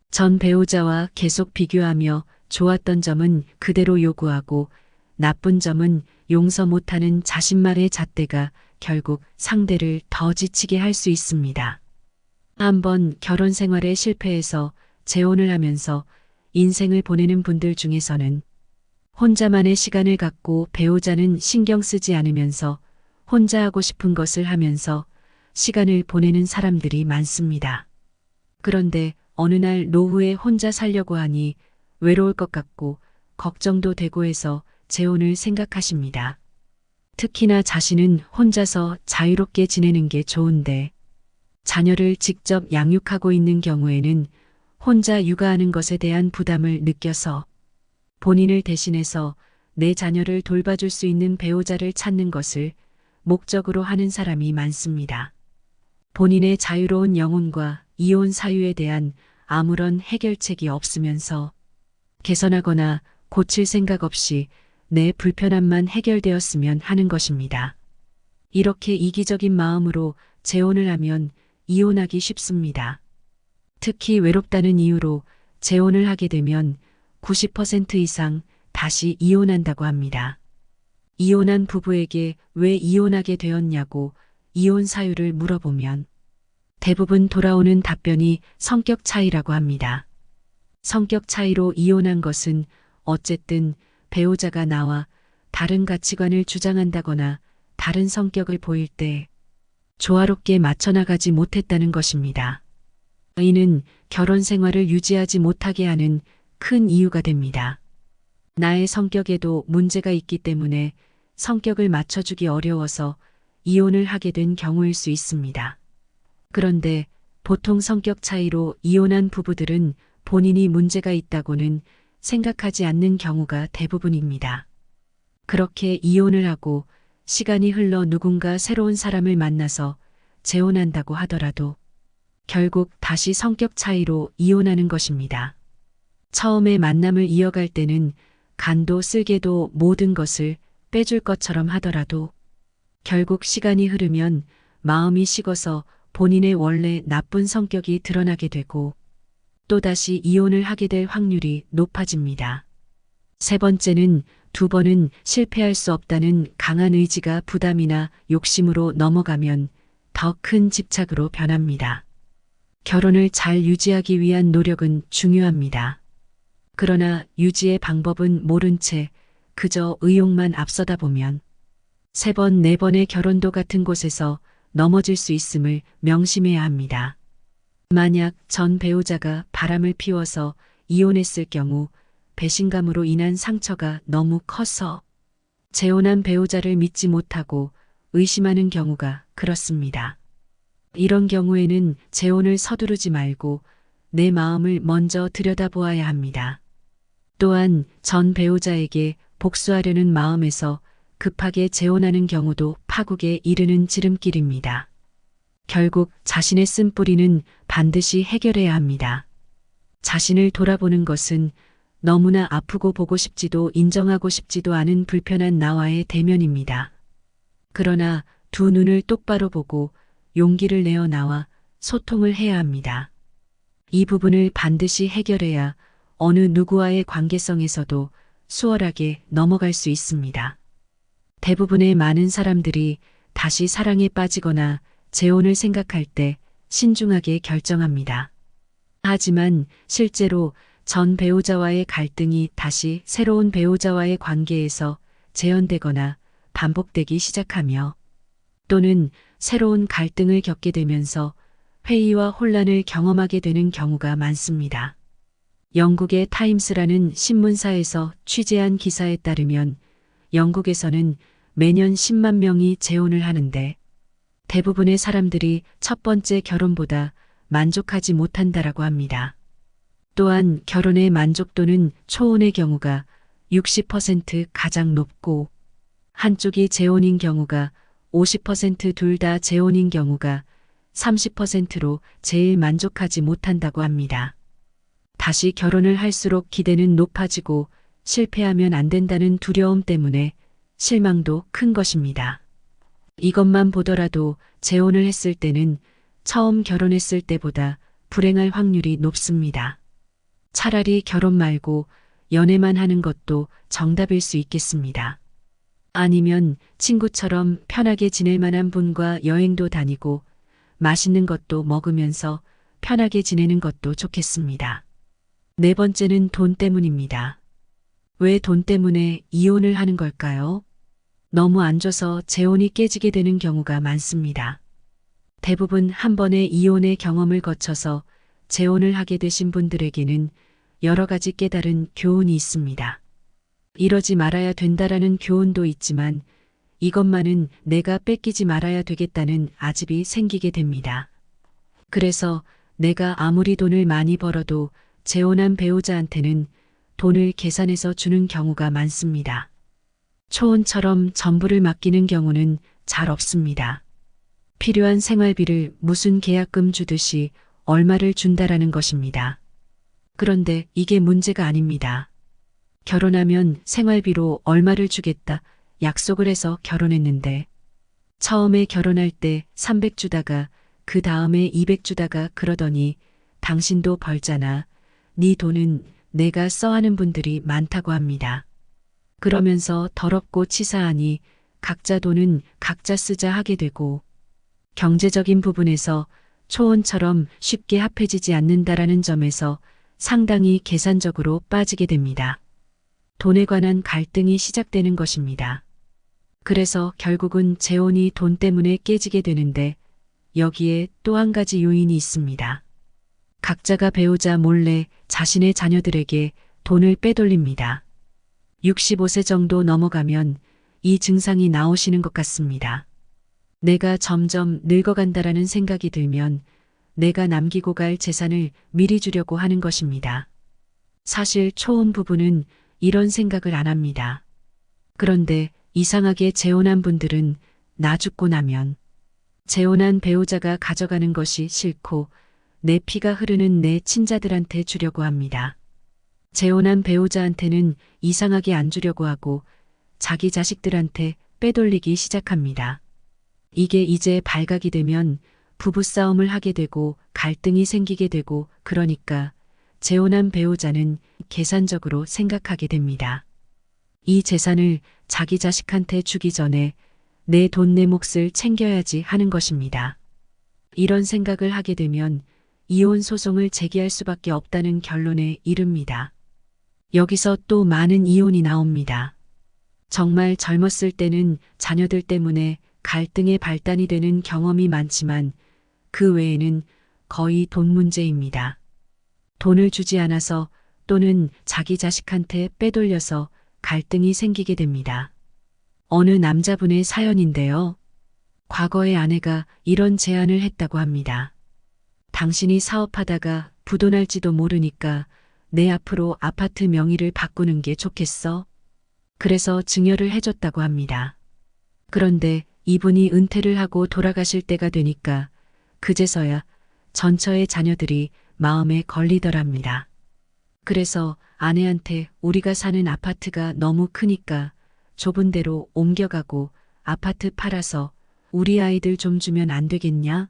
전 배우자와 계속 비교하며 좋았던 점은 그대로 요구하고 나쁜 점은 용서 못하는 자신만의 잣대가 결국 상대를 더 지치게 할 수 있습니다. 한번 결혼 생활에 실패해서 재혼을 하면서 인생을 보내는 분들 중에서는 혼자만의 시간을 갖고 배우자는 신경 쓰지 않으면서 혼자 하고 싶은 것을 하면서 시간을 보내는 사람들이 많습니다. 그런데 어느 날 노후에 혼자 살려고 하니 외로울 것 같고 걱정도 되고 해서 재혼을 생각하십니다. 특히나 자신은 혼자서 자유롭게 지내는 게 좋은데 자녀를 직접 양육하고 있는 경우에는 혼자 육아하는 것에 대한 부담을 느껴서 본인을 대신해서 내 자녀를 돌봐줄 수 있는 배우자를 찾는 것을 목적으로 하는 사람이 많습니다. 본인의 자유로운 영혼과 이혼 사유에 대한 아무런 해결책이 없으면서 개선하거나 고칠 생각 없이 내 불편함만 해결되었으면 하는 것입니다. 이렇게 이기적인 마음으로 재혼을 하면 이혼하기 쉽습니다. 특히 외롭다는 이유로 재혼을 하게 되면 90% 이상 다시 이혼한다고 합니다. 이혼한 부부에게 왜 이혼하게 되었냐고 이혼 사유를 물어보면 대부분 돌아오는 답변이 성격 차이라고 합니다. 성격 차이로 이혼한 것은 어쨌든 배우자가 나와 다른 가치관을 주장한다거나 다른 성격을 보일 때 조화롭게 맞춰나가지 못했다는 것입니다. 이는 결혼 생활을 유지하지 못하게 하는 큰 이유가 됩니다. 나의 성격에도 문제가 있기 때문에 성격을 맞춰주기 어려워서 이혼을 하게 된 경우일 수 있습니다. 그런데 보통 성격 차이로 이혼한 부부들은 본인이 문제가 있다고는 생각하지 않는 경우가 대부분입니다. 그렇게 이혼을 하고 시간이 흘러 누군가 새로운 사람을 만나서 재혼한다고 하더라도 결국 다시 성격 차이로 이혼하는 것입니다. 처음에 만남을 이어갈 때는 간도 쓸개도 모든 것을 빼줄 것처럼 하더라도 결국 시간이 흐르면 마음이 식어서 본인의 원래 나쁜 성격이 드러나게 되고 또다시 이혼을 하게 될 확률이 높아집니다. 세 번째는 두 번은 실패할 수 없다는 강한 의지가 부담이나 욕심으로 넘어가면 더 큰 집착으로 변합니다. 결혼을 잘 유지하기 위한 노력은 중요합니다. 그러나 유지의 방법은 모른 채 그저 의욕만 앞서다 보면 세 번, 네 번의 결혼도 같은 곳에서 넘어질 수 있음을 명심해야 합니다. 만약 전 배우자가 바람을 피워서 이혼했을 경우 배신감으로 인한 상처가 너무 커서 재혼한 배우자를 믿지 못하고 의심하는 경우가 그렇습니다. 이런 경우에는 재혼을 서두르지 말고 내 마음을 먼저 들여다보아야 합니다. 또한 전 배우자에게 복수하려는 마음에서 급하게 재혼하는 경우도 파국에 이르는 지름길입니다. 결국 자신의 쓴뿌리는 반드시 해결해야 합니다. 자신을 돌아보는 것은 너무나 아프고 보고 싶지도 인정하고 싶지도 않은 불편한 나와의 대면입니다. 그러나 두 눈을 똑바로 보고 용기를 내어 나와 소통을 해야 합니다. 이 부분을 반드시 해결해야 어느 누구와의 관계성에서도 수월하게 넘어갈 수 있습니다. 대부분의 많은 사람들이 다시 사랑에 빠지거나 재혼을 생각할 때 신중하게 결정합니다. 하지만 실제로 전 배우자와의 갈등이 다시 새로운 배우자와의 관계에서 재현되거나 반복되기 시작하며 또는 새로운 갈등을 겪게 되면서 회의와 혼란을 경험하게 되는 경우가 많습니다. 영국의 타임스라는 신문사에서 취재한 기사에 따르면 영국에서는 매년 10만 명이 재혼을 하는데 대부분의 사람들이 첫 번째 결혼보다 만족하지 못한다라고 합니다. 또한 결혼의 만족도는 초혼의 경우가 60% 가장 높고 한쪽이 재혼인 경우가 50% 둘 다 재혼인 경우가 30%로 제일 만족하지 못한다고 합니다. 다시 결혼을 할수록 기대는 높아지고 실패하면 안 된다는 두려움 때문에 실망도 큰 것입니다. 이것만 보더라도 재혼을 했을 때는 처음 결혼했을 때보다 불행할 확률이 높습니다. 차라리 결혼 말고 연애만 하는 것도 정답일 수 있겠습니다. 아니면 친구처럼 편하게 지낼 만한 분과 여행도 다니고 맛있는 것도 먹으면서 편하게 지내는 것도 좋겠습니다. 네 번째는 돈 때문입니다. 왜 돈 때문에 이혼을 하는 걸까요? 너무 안 줘서 재혼이 깨지게 되는 경우가 많습니다. 대부분 한 번의 이혼의 경험을 거쳐서 재혼을 하게 되신 분들에게는 여러 가지 깨달은 교훈이 있습니다. 이러지 말아야 된다라는 교훈도 있지만 이것만은 내가 뺏기지 말아야 되겠다는 아집이 생기게 됩니다. 그래서 내가 아무리 돈을 많이 벌어도 재혼한 배우자한테는 돈을 계산해서 주는 경우가 많습니다. 초혼처럼 전부를 맡기는 경우는 잘 없습니다. 필요한 생활비를 무슨 계약금 주듯이 얼마를 준다라는 것입니다. 그런데 이게 문제가 아닙니다. 결혼하면 생활비로 얼마를 주겠다 약속을 해서 결혼했는데 처음에 결혼할 때 300 주다가 그 다음에 200 주다가 그러더니 당신도 벌잖아. 네 돈은 내가 써 하는 분들이 많다고 합니다. 그러면서 더럽고 치사하니 각자 돈은 각자 쓰자 하게 되고 경제적인 부분에서 초혼처럼 쉽게 합해지지 않는다라는 점에서 상당히 계산적으로 빠지게 됩니다. 돈에 관한 갈등이 시작되는 것입니다. 그래서 결국은 재혼이 돈 때문에 깨지게 되는데 여기에 또 한 가지 요인이 있습니다. 각자가 배우자 몰래 자신의 자녀들에게 돈을 빼돌립니다. 65세 정도 넘어가면 이 증상이 나오시는 것 같습니다. 내가 점점 늙어간다라는 생각이 들면 내가 남기고 갈 재산을 미리 주려고 하는 것입니다. 사실 초혼 부부는 이런 생각을 안 합니다. 그런데 이상하게 재혼한 분들은 나 죽고 나면 재혼한 배우자가 가져가는 것이 싫고 내 피가 흐르는 내 친자들한테 주려고 합니다. 재혼한 배우자한테는 이상하게 안 주려고 하고 자기 자식들한테 빼돌리기 시작합니다. 이게 이제 발각이 되면 부부싸움을 하게 되고 갈등이 생기게 되고 그러니까 재혼한 배우자는 계산적으로 생각하게 됩니다. 이 재산을 자기 자식한테 주기 전에 내 돈 내 몫을 챙겨야지 하는 것입니다. 이런 생각을 하게 되면 이혼 소송을 제기할 수밖에 없다는 결론에 이릅니다. 여기서 또 많은 이혼이 나옵니다. 정말 젊었을 때는 자녀들 때문에 갈등의 발단이 되는 경험이 많지만 그 외에는 거의 돈 문제입니다. 돈을 주지 않아서 또는 자기 자식한테 빼돌려서 갈등이 생기게 됩니다. 어느 남자분의 사연인데요. 과거에 아내가 이런 제안을 했다고 합니다. 당신이 사업하다가 부도날지도 모르니까 내 앞으로 아파트 명의를 바꾸는 게 좋겠어? 그래서 증여를 해줬다고 합니다. 그런데 이분이 은퇴를 하고 돌아가실 때가 되니까 그제서야 전처의 자녀들이 마음에 걸리더랍니다. 그래서 아내한테 우리가 사는 아파트가 너무 크니까 좁은 데로 옮겨가고 아파트 팔아서 우리 아이들 좀 주면 안 되겠냐?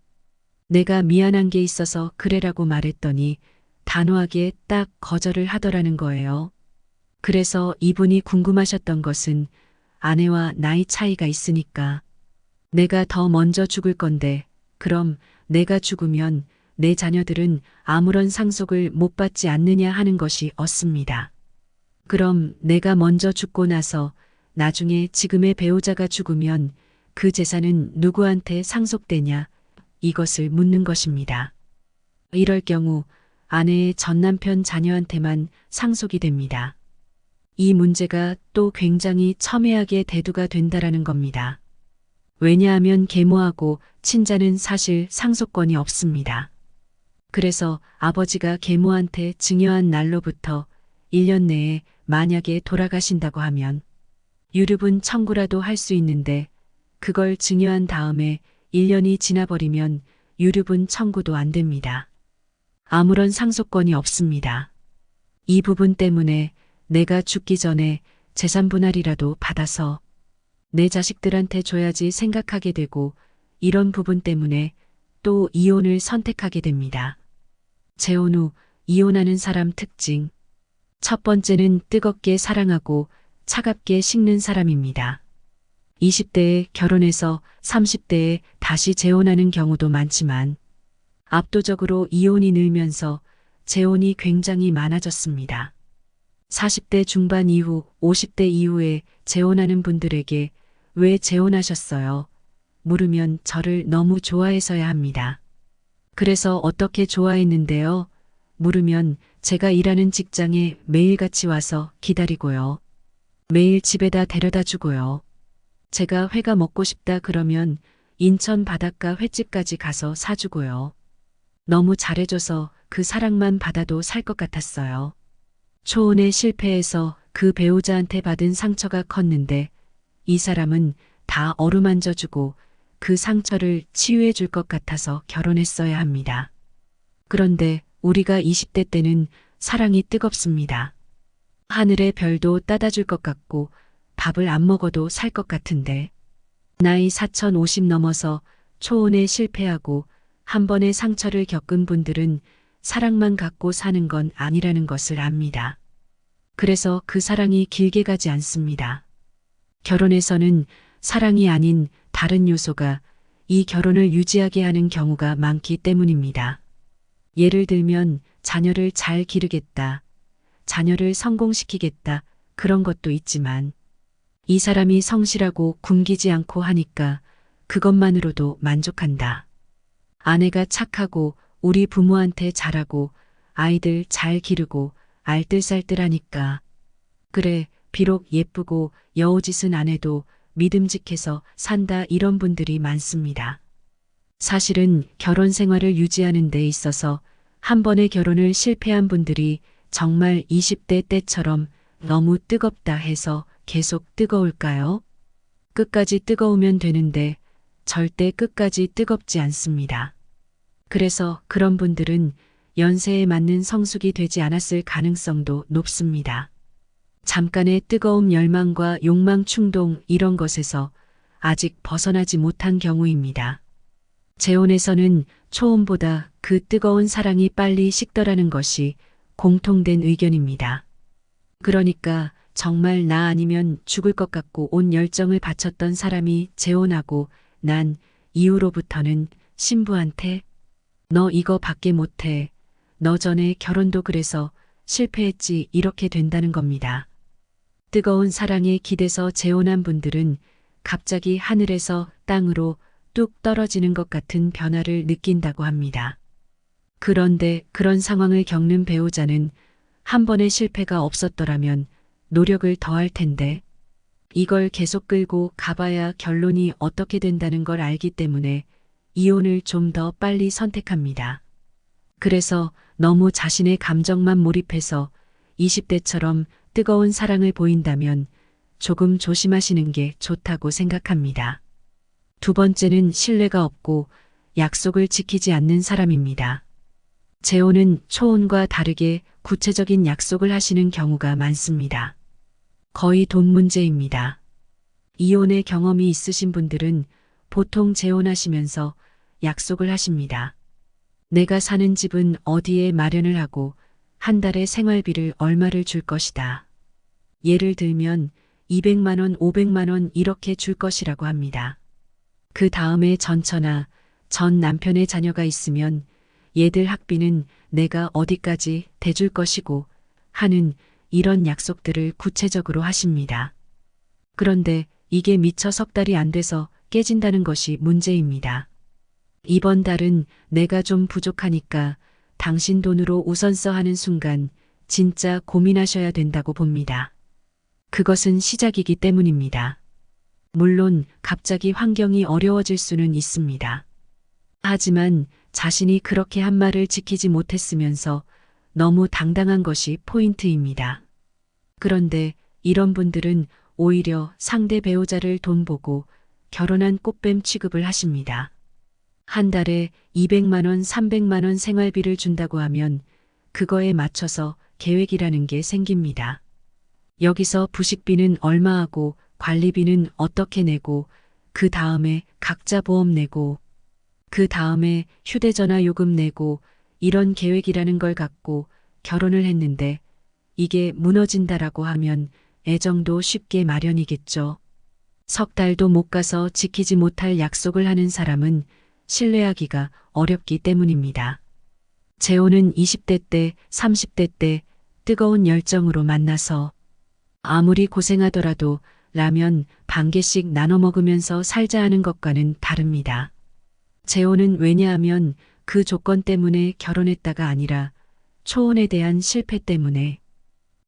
내가 미안한 게 있어서 그래라고 말했더니 단호하게 딱 거절을 하더라는 거예요. 그래서 이분이 궁금하셨던 것은 아내와 나이 차이가 있으니까 내가 더 먼저 죽을 건데 그럼 내가 죽으면 내 자녀들은 아무런 상속을 못 받지 않느냐 하는 것이 었습니다. 그럼 내가 먼저 죽고 나서 나중에 지금의 배우자가 죽으면 그 재산은 누구한테 상속되냐 이것을 묻는 것입니다. 이럴 경우 아내의 전 남편 자녀한테만 상속이 됩니다. 이 문제가 또 굉장히 첨예하게 대두가 된다라는 겁니다. 왜냐하면 계모하고 친자는 사실 상속권이 없습니다. 그래서 아버지가 계모한테 증여한 날로부터 1년 내에 만약에 돌아가신다고 하면 유류분 청구라도 할 수 있는데 그걸 증여한 다음에 1년이 지나버리면 유류분 청구도 안 됩니다. 아무런 상속권이 없습니다. 이 부분 때문에 내가 죽기 전에 재산 분할이라도 받아서 내 자식들한테 줘야지 생각하게 되고 이런 부분 때문에 또 이혼을 선택하게 됩니다. 재혼 후 이혼하는 사람 특징. 첫 번째는 뜨겁게 사랑하고 차갑게 식는 사람입니다. 20대에 결혼해서 30대에 다시 재혼하는 경우도 많지만 압도적으로 이혼이 늘면서 재혼이 굉장히 많아졌습니다. 40대 중반 이후 50대 이후에 재혼하는 분들에게 왜 재혼하셨어요? 물으면 저를 너무 좋아해서야 합니다. 그래서 어떻게 좋아했는데요? 물으면 제가 일하는 직장에 매일같이 와서 기다리고요. 매일 집에다 데려다 주고요. 제가 회가 먹고 싶다 그러면 인천 바닷가 횟집까지 가서 사주고요. 너무 잘해줘서 그 사랑만 받아도 살 것 같았어요. 초혼에 실패해서 그 배우자한테 받은 상처가 컸는데 이 사람은 다 어루만져주고 그 상처를 치유해 줄 것 같아서 결혼했어야 합니다. 그런데 우리가 20대 때는 사랑이 뜨겁습니다. 하늘의 별도 따다 줄 것 같고 밥을 안 먹어도 살 것 같은데 나이 4050 넘어서 초혼에 실패하고 한 번의 상처를 겪은 분들은 사랑만 갖고 사는 건 아니라는 것을 압니다. 그래서 그 사랑이 길게 가지 않습니다. 결혼에서는 사랑이 아닌 다른 요소가 이 결혼을 유지하게 하는 경우가 많기 때문입니다. 예를 들면 자녀를 잘 기르겠다, 자녀를 성공시키겠다 그런 것도 있지만 이 사람이 성실하고 굶기지 않고 하니까 그것만으로도 만족한다. 아내가 착하고 우리 부모한테 잘하고 아이들 잘 기르고 알뜰살뜰하니까 그래 비록 예쁘고 여우짓은 안 해도 믿음직해서 산다 이런 분들이 많습니다. 사실은 결혼 생활을 유지하는 데 있어서 한 번의 결혼을 실패한 분들이 정말 20대 때처럼 너무 뜨겁다 해서 계속 뜨거울까요? 끝까지 뜨거우면 되는데 절대 끝까지 뜨겁지 않습니다. 그래서 그런 분들은 연세에 맞는 성숙이 되지 않았을 가능성도 높습니다. 잠깐의 뜨거움, 열망과 욕망, 충동 이런 것에서 아직 벗어나지 못한 경우입니다. 재혼에서는 초혼보다 그 뜨거운 사랑이 빨리 식더라는 것이 공통된 의견입니다. 그러니까 정말 나 아니면 죽을 것 같고 온 열정을 바쳤던 사람이 재혼하고 난 이후로부터는 신부한테 너 이거 밖에 못해. 너 전에 결혼도 그래서 실패했지 이렇게 된다는 겁니다. 뜨거운 사랑에 기대서 재혼한 분들은 갑자기 하늘에서 땅으로 뚝 떨어지는 것 같은 변화를 느낀다고 합니다. 그런데 그런 상황을 겪는 배우자는 한 번의 실패가 없었더라면 노력을 더할 텐데 이걸 계속 끌고 가봐야 결론이 어떻게 된다는 걸 알기 때문에 이혼을 좀 더 빨리 선택합니다. 그래서 너무 자신의 감정만 몰입해서 20대처럼 뜨거운 사랑을 보인다면 조금 조심하시는 게 좋다고 생각합니다. 두 번째는 신뢰가 없고 약속을 지키지 않는 사람입니다. 재혼은 초혼과 다르게 구체적인 약속을 하시는 경우가 많습니다. 거의 돈 문제입니다. 이혼의 경험이 있으신 분들은 보통 재혼하시면서 약속을 하십니다. 내가 사는 집은 어디에 마련을 하고 한 달에 생활비를 얼마를 줄 것이다. 예를 들면 200만 원, 500만 원 이렇게 줄 것이라고 합니다. 그 다음에 전처나 전 남편의 자녀가 있으면 얘들 학비는 내가 어디까지 대줄 것이고 하는 이런 약속들을 구체적으로 하십니다. 그런데 이게 미처 석 달이 안 돼서 깨진다는 것이 문제입니다. 이번 달은 내가 좀 부족하니까 당신 돈으로 우선 써 하는 순간 진짜 고민하셔야 된다고 봅니다. 그것은 시작이기 때문입니다. 물론 갑자기 환경이 어려워질 수는 있습니다. 하지만 자신이 그렇게 한 말을 지키지 못했으면서 너무 당당한 것이 포인트입니다. 그런데 이런 분들은 오히려 상대 배우자를 돈 보고 결혼한 꽃뱀 취급을 하십니다. 한 달에 200만 원, 300만 원 생활비를 준다고 하면 그거에 맞춰서 계획이라는 게 생깁니다. 여기서 부식비는 얼마 하고 관리비는 어떻게 내고 그 다음에 각자 보험 내고 그 다음에 휴대전화 요금 내고 이런 계획이라는 걸 갖고 결혼을 했는데 이게 무너진다라고 하면 애정도 쉽게 마련이겠죠. 석 달도 못 가서 지키지 못할 약속을 하는 사람은 신뢰하기가 어렵기 때문입니다. 재혼은 20대 때, 30대 때 뜨거운 열정으로 만나서 아무리 고생하더라도 라면 반 개씩 나눠 먹으면서 살자 하는 것과는 다릅니다. 재혼은 왜냐하면 그 조건 때문에 결혼했다가 아니라 초혼에 대한 실패 때문에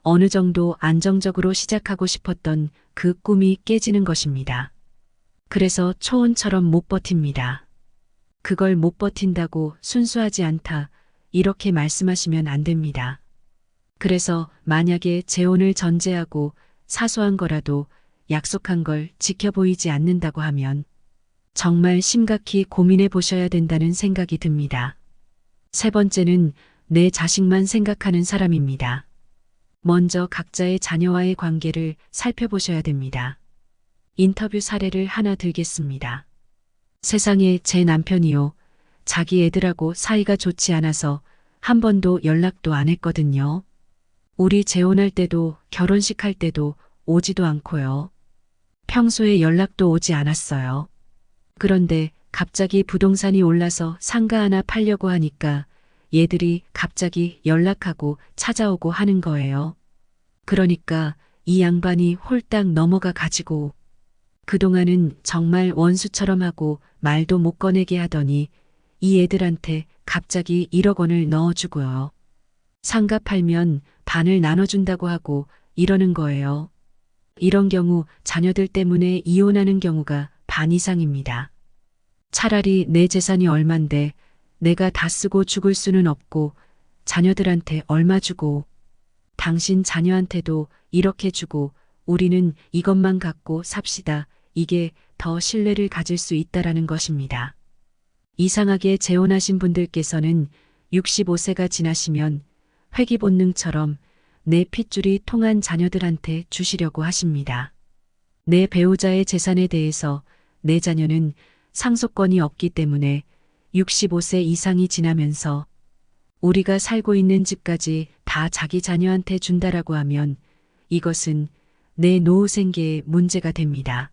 어느 정도 안정적으로 시작하고 싶었던 그 꿈이 깨지는 것입니다. 그래서 초혼처럼 못 버팁니다. 그걸 못 버틴다고 순수하지 않다 이렇게 말씀하시면 안 됩니다. 그래서 만약에 재혼을 전제하고 사소한 거라도 약속한 걸 지켜 보이지 않는다고 하면 정말 심각히 고민해 보셔야 된다는 생각이 듭니다. 세 번째는 내 자식만 생각하는 사람입니다. 먼저 각자의 자녀와의 관계를 살펴보셔야 됩니다. 인터뷰 사례를 하나 들겠습니다. 세상에 제 남편이요. 자기 애들하고 사이가 좋지 않아서 한 번도 연락도 안 했거든요. 우리 재혼할 때도 결혼식 할 때도 오지도 않고요. 평소에 연락도 오지 않았어요. 그런데 갑자기 부동산이 올라서 상가 하나 팔려고 하니까 얘들이 갑자기 연락하고 찾아오고 하는 거예요. 그러니까 이 양반이 홀딱 넘어가 가지고 그동안은 정말 원수처럼 하고 말도 못 꺼내게 하더니 이 애들한테 갑자기 1억 원을 넣어주고요. 상가 팔면 반을 나눠준다고 하고 이러는 거예요. 이런 경우 자녀들 때문에 이혼하는 경우가 반 이상입니다. 차라리 내 재산이 얼만데 내가 다 쓰고 죽을 수는 없고 자녀들한테 얼마 주고 당신 자녀한테도 이렇게 주고 우리는 이것만 갖고 삽시다. 이게 더 신뢰를 가질 수 있다라는 것입니다. 이상하게 재혼하신 분들께서는 65세가 지나시면 회귀 본능처럼 내 핏줄이 통한 자녀들한테 주시려고 하십니다. 내 배우자의 재산에 대해서 내 자녀는 상속권이 없기 때문에 65세 이상이 지나면서 우리가 살고 있는 집까지 다 자기 자녀한테 준다라고 하면 이것은 내 노후 생계에 문제가 됩니다.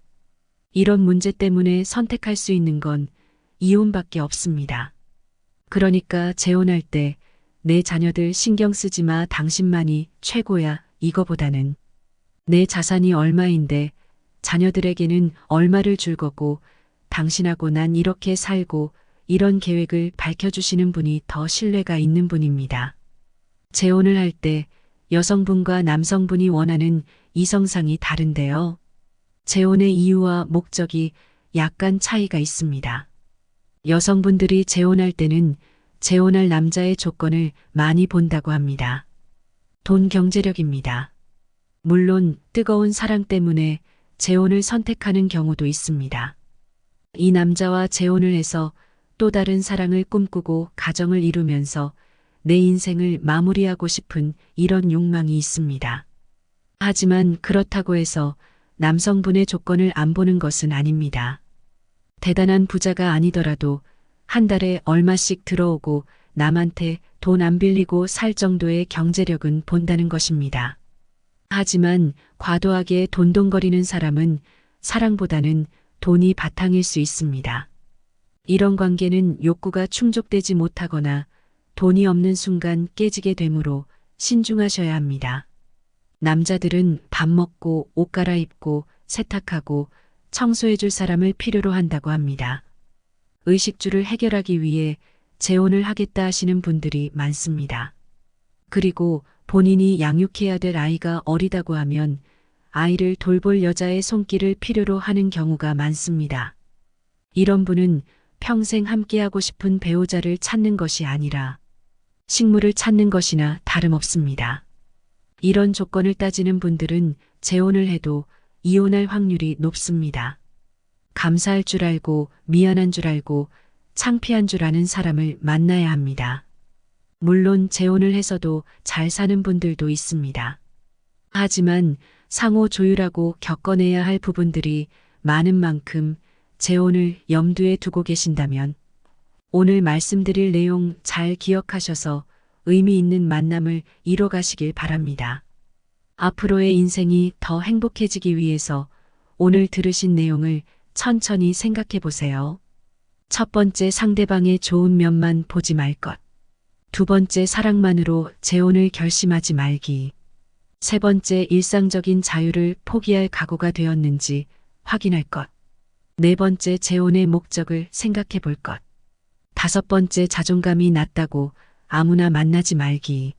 이런 문제 때문에 선택할 수 있는 건 이혼밖에 없습니다. 그러니까 재혼할 때 내 자녀들 신경 쓰지 마, 당신만이 최고야, 이거보다는 내 자산이 얼마인데 자녀들에게는 얼마를 줄 거고 당신하고 난 이렇게 살고 이런 계획을 밝혀주시는 분이 더 신뢰가 있는 분입니다. 재혼을 할 때 여성분과 남성분이 원하는 이성상이 다른데요. 재혼의 이유와 목적이 약간 차이가 있습니다. 여성분들이 재혼할 때는 재혼할 남자의 조건을 많이 본다고 합니다. 돈, 경제력입니다. 물론 뜨거운 사랑 때문에 재혼을 선택하는 경우도 있습니다. 이 남자와 재혼을 해서 또 다른 사랑을 꿈꾸고 가정을 이루면서 내 인생을 마무리하고 싶은 이런 욕망이 있습니다. 하지만 그렇다고 해서 남성분의 조건을 안 보는 것은 아닙니다. 대단한 부자가 아니더라도 한 달에 얼마씩 들어오고 남한테 돈 안 빌리고 살 정도의 경제력은 본다는 것입니다. 하지만 과도하게 돈돈거리는 사람은 사랑보다는 돈이 바탕일 수 있습니다. 이런 관계는 욕구가 충족되지 못하거나 돈이 없는 순간 깨지게 되므로 신중하셔야 합니다. 남자들은 밥 먹고 옷 갈아입고 세탁하고 청소해줄 사람을 필요로 한다고 합니다. 의식주를 해결하기 위해 재혼을 하겠다 하시는 분들이 많습니다. 그리고 본인이 양육해야 될 아이가 어리다고 하면 아이를 돌볼 여자의 손길을 필요로 하는 경우가 많습니다. 이런 분은 평생 함께하고 싶은 배우자를 찾는 것이 아니라 식물을 찾는 것이나 다름없습니다. 이런 조건을 따지는 분들은 재혼을 해도 이혼할 확률이 높습니다. 감사할 줄 알고 미안한 줄 알고 창피한 줄 아는 사람을 만나야 합니다. 물론 재혼을 해서도 잘 사는 분들도 있습니다. 하지만 상호 조율하고 겪어내야 할 부분들이 많은 만큼 재혼을 염두에 두고 계신다면 오늘 말씀드릴 내용 잘 기억하셔서 의미 있는 만남을 이뤄가시길 바랍니다. 앞으로의 인생이 더 행복해지기 위해서 오늘 들으신 내용을 천천히 생각해 보세요. 첫 번째, 상대방의 좋은 면만 보지 말 것. 두 번째, 사랑만으로 재혼을 결심하지 말기. 세 번째, 일상적인 자유를 포기할 각오가 되었는지 확인할 것. 네 번째, 재혼의 목적을 생각해 볼 것. 다섯 번째, 자존감이 낮다고 아무나 만나지 말기.